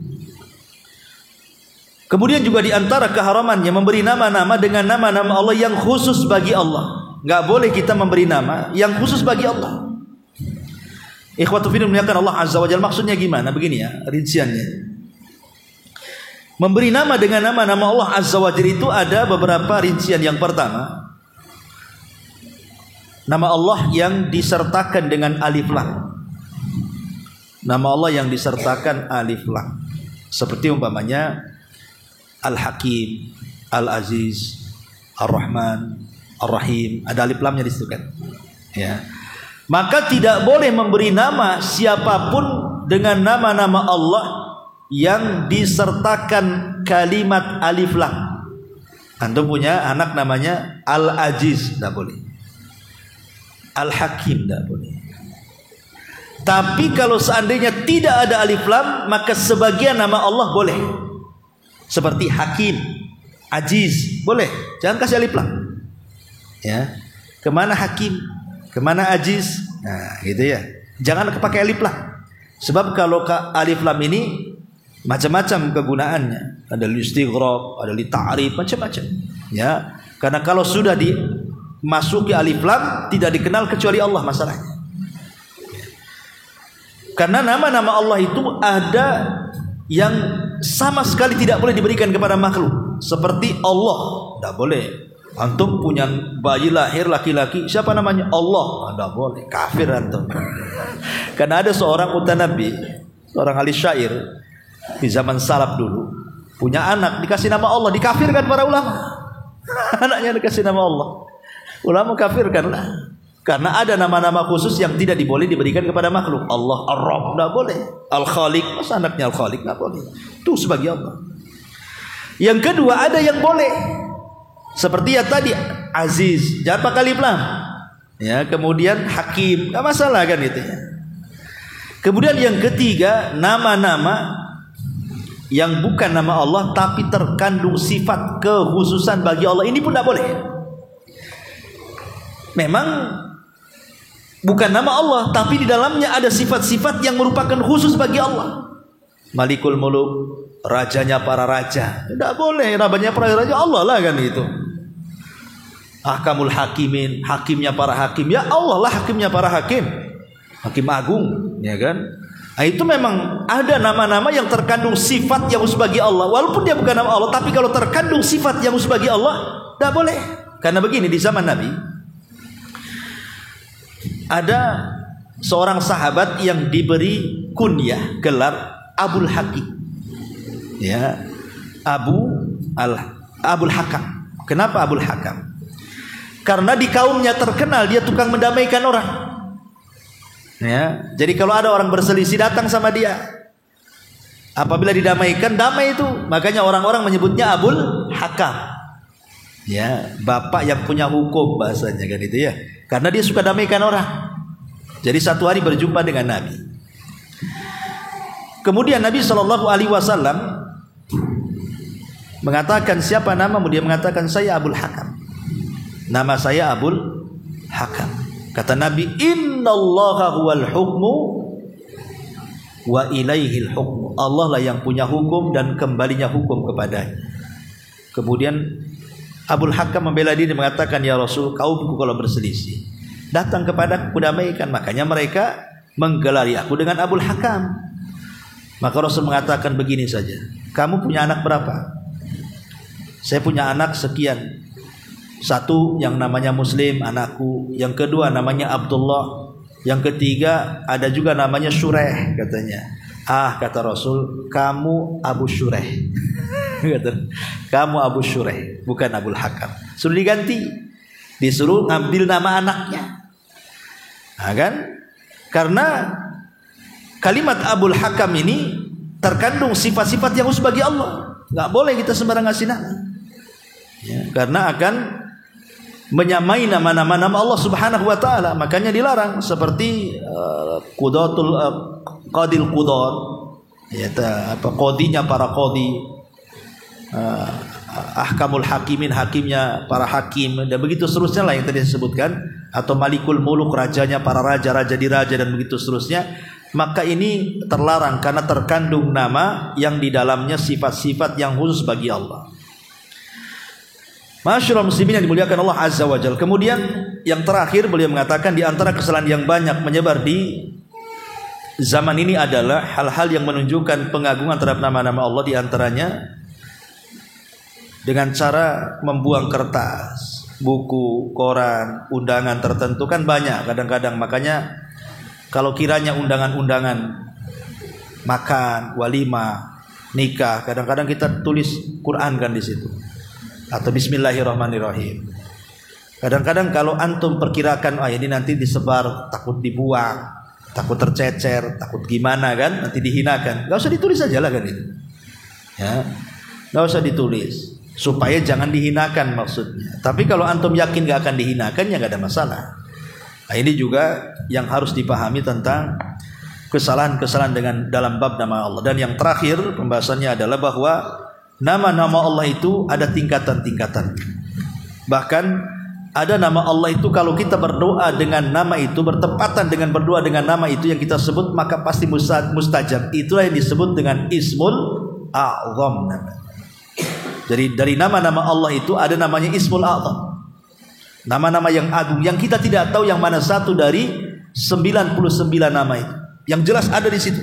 Kemudian juga di antara keharamannya memberi nama-nama dengan nama-nama Allah yang khusus bagi Allah. Nggak boleh kita memberi nama yang khusus bagi Allah. Ikhwatu fillah muliakan Allah Azza wa Jalla, maksudnya gimana? Begini ya rinciannya. Memberi nama dengan nama-nama Allah Azza wa Jalla itu ada beberapa rincian. Yang pertama, nama Allah yang disertakan dengan alif lam. Nama Allah yang disertakan alif lam, seperti umpamanya Al-Hakim, Al-Aziz, Ar-Rahman, Ar-Rahim, ada alif lamnya di situ kan. Ya. Maka tidak boleh memberi nama siapapun dengan nama-nama Allah yang disertakan kalimat alif lam. Antum punya anak namanya Al-Aziz, tidak boleh. Al-Hakim, tidak boleh. Tapi kalau seandainya tidak ada alif lam, maka sebagian nama Allah boleh. Seperti Hakim, Aziz, boleh. Jangan kasih alif lam. Ya. Kemana Hakim? Kemana Aziz? Nah, gitu ya. Jangan pakai alif lam. Sebab kalau alif lam ini macam-macam kegunaannya. Ada li istighraq, ada li ta'rif, macam-macam. Ya. Karena kalau sudah dimasuki alif lam tidak dikenal kecuali Allah masalahnya. Karena nama-nama Allah itu ada yang sama sekali tidak boleh diberikan kepada makhluk. Seperti Allah, tidak boleh. Antum punya bayi lahir laki-laki, siapa namanya? Allah, tidak boleh, kafir antum. Karena ada seorang mutanabi, seorang ahli syair di zaman salaf dulu, punya anak dikasih nama Allah, dikafirkan para ulama. Anaknya dikasih nama Allah, ulama kafirkanlah. Karena ada nama-nama khusus yang tidak boleh diberikan kepada makhluk. Allah Ar-Rabb, tidak boleh. Al-Khaliq, masa anaknya Al-Khaliq, tidak boleh. Itu sebagai Allah. Yang kedua, ada yang boleh. Seperti ya tadi Aziz, jangan pakai alif lam. Ya, kemudian Hakim, enggak masalah kan itu ya. Kemudian yang ketiga, nama-nama yang bukan nama Allah tapi terkandung sifat kekhususan bagi Allah, ini pun tidak boleh. Memang bukan nama Allah tapi di dalamnya ada sifat-sifat yang merupakan khusus bagi Allah. Malikul Muluk, rajanya para raja, tidak boleh. Namanya para raja Allah lah kan itu. Ahkamul hakimin, hakimnya para hakim. Ya Allah lah hakimnya para hakim. Hakim agung, ya kan? Nah, itu memang ada nama-nama yang terkandung sifat yang khusus bagi Allah. Walaupun dia bukan nama Allah, tapi kalau terkandung sifat yang khusus bagi Allah, tidak boleh. Karena begini, di zaman Nabi ada seorang sahabat yang diberi kunyah, gelar Abul Hakim. Ya, Abul Hakam. Kenapa Abul Hakam? Karena di kaumnya terkenal dia tukang mendamaikan orang. Ya, jadi kalau ada orang berselisih datang sama dia. Apabila didamaikan, damai itu. Makanya orang-orang menyebutnya Abul Hakam. Ya, bapak yang punya hukum bahasanya kan itu ya. Karena dia suka damaikan orang. Jadi satu hari berjumpa dengan Nabi. Kemudian Nabi SAW mengatakan, siapa namamu? Dia mengatakan, saya Abul Hakam. Nama saya Abul Hakam. Kata Nabi, innallaha huwal hukmu wa ilaihil hukmu. Allah lah yang punya hukum dan kembalinya hukum kepadanya. Kemudian Abul Hakam membela diri mengatakan, ya Rasul, kaumku kalau berselisih datang kepada aku damaikan. Makanya mereka menggelari aku dengan Abul Hakam. Maka Rasul mengatakan begini saja, kamu punya anak berapa? Saya punya anak sekian. Satu yang namanya Muslim, anakku. Yang kedua namanya Abdullah. Yang ketiga ada juga namanya Syureh katanya. Kata Rasul, kamu Abu Syureh. Kamu Abu Syureh, bukan Abul Hakam. Suruh diganti. Disuruh ngambil nama anaknya. Nah, kan? Karena kalimat Abul Hakam ini terkandung sifat-sifat yang khusus bagi Allah. Nggak boleh kita sembarang ngasih nama. Ya, karena akan menyamai nama-nama Allah Subhanahu wa taala, makanya dilarang seperti qadil qudar, ya, qadinya para qadi, ahkamul hakimin, hakimnya para hakim, dan begitu seterusnya lah yang tadi disebutkan, atau malikul muluk, rajanya para raja diraja, dan begitu seterusnya. Maka ini terlarang karena terkandung nama yang di dalamnya sifat-sifat yang khusus bagi Allah. Masyaallah muslimin yang dimuliakan Allah Azza wa Jalla. Kemudian yang terakhir beliau mengatakan, di antara kesalahan yang banyak menyebar di zaman ini adalah hal-hal yang menunjukkan pengagungan terhadap nama-nama Allah. Di antaranya dengan cara membuang kertas, buku, koran, undangan tertentu kan banyak kadang-kadang. Makanya kalau kiranya undangan-undangan makan, walimah, nikah, kadang-kadang kita tulis Quran kan di situ. Atau Bismillahirrahmanirrahim. Kadang-kadang kalau antum perkirakan, ini nanti disebar, takut dibuang, takut tercecer, takut gimana kan, nanti dihinakan, gak usah ditulis aja lah kan itu. Ya, gak usah ditulis, supaya jangan dihinakan maksudnya. Tapi kalau antum yakin gak akan dihinakan, ya gak ada masalah. Nah, ini juga yang harus dipahami tentang kesalahan-kesalahan dengan dalam bab nama Allah. Dan yang terakhir pembahasannya adalah bahwa nama-nama Allah itu ada tingkatan-tingkatan. Bahkan ada nama Allah itu kalau kita berdoa dengan nama itu, bertepatan dengan berdoa dengan nama itu yang kita sebut, maka pasti mustajab. Itulah yang disebut dengan Ismul A'zam. Jadi dari nama-nama Allah itu ada namanya Ismul A'zam. Nama-nama yang agung yang kita tidak tahu yang mana satu dari 99 nama itu. Yang jelas ada di situ.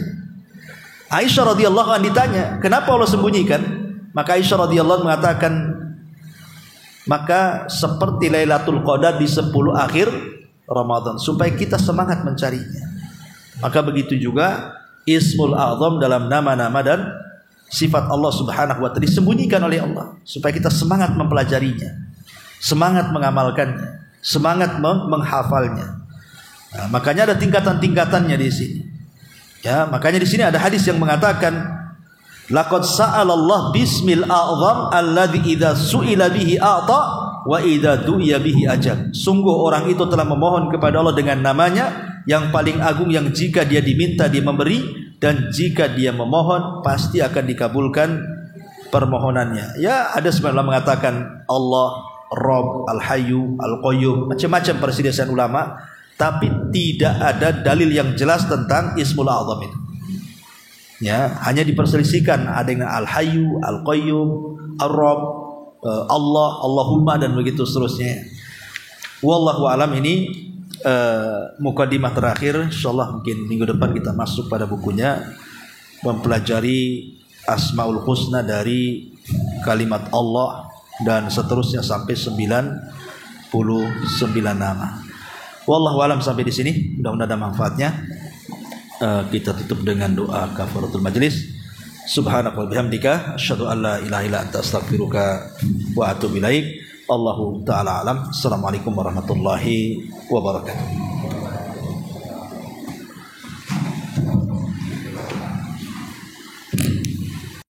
Aisyah radhiyallahu anha ditanya, kenapa Allah sembunyikan? Maka Aisyah radhiyallahu mengatakan, maka seperti Lailatul Qadar di 10 akhir Ramadan, supaya kita semangat mencarinya. Maka begitu juga Ismul A'zam dalam nama-nama dan sifat Allah Subhanahu wa taala disembunyikan oleh Allah supaya kita semangat mempelajarinya, semangat mengamalkannya, semangat menghafalnya. Nah, makanya ada tingkatan-tingkatannya di sini. Ya, makanya di sini ada hadis yang mengatakan, laqad sa'alallah bismil a'zam alladzi idza su'ila bihi a'ta wa idza du'iya bihi ajab. Sungguh orang itu telah memohon kepada Allah dengan namanya yang paling agung, yang jika dia diminta dia memberi, dan jika dia memohon pasti akan dikabulkan permohonannya. Ya, ada sebagian ulama mengatakan Allah, Rabb, Al-Hayyu, Al-Qayyum, macam-macam perselisihan ulama, tapi tidak ada dalil yang jelas tentang Ismul A'zam itu. Ya, hanya diperselisihkan, ada yang Al-Hayyu, Al-Qayyum, Ar-Rabb, Allah, Allahumma, dan begitu seterusnya. Wallahu alam. Ini mukadimah terakhir. Insyaallah mungkin minggu depan kita masuk pada bukunya, mempelajari Asmaul Husna dari kalimat Allah dan seterusnya sampai 99 nama. Wallahu alam. Sampai di sini, mudah-mudahan ada manfaatnya. Kita tutup dengan doa kafaratul majlis. Subhanaka wa bihamdika asyhadu an la ilaha illa anta astaghfiruka wa atubu ilaik. Allahu ta'ala alam. Assalamualaikum warahmatullahi wabarakatuh.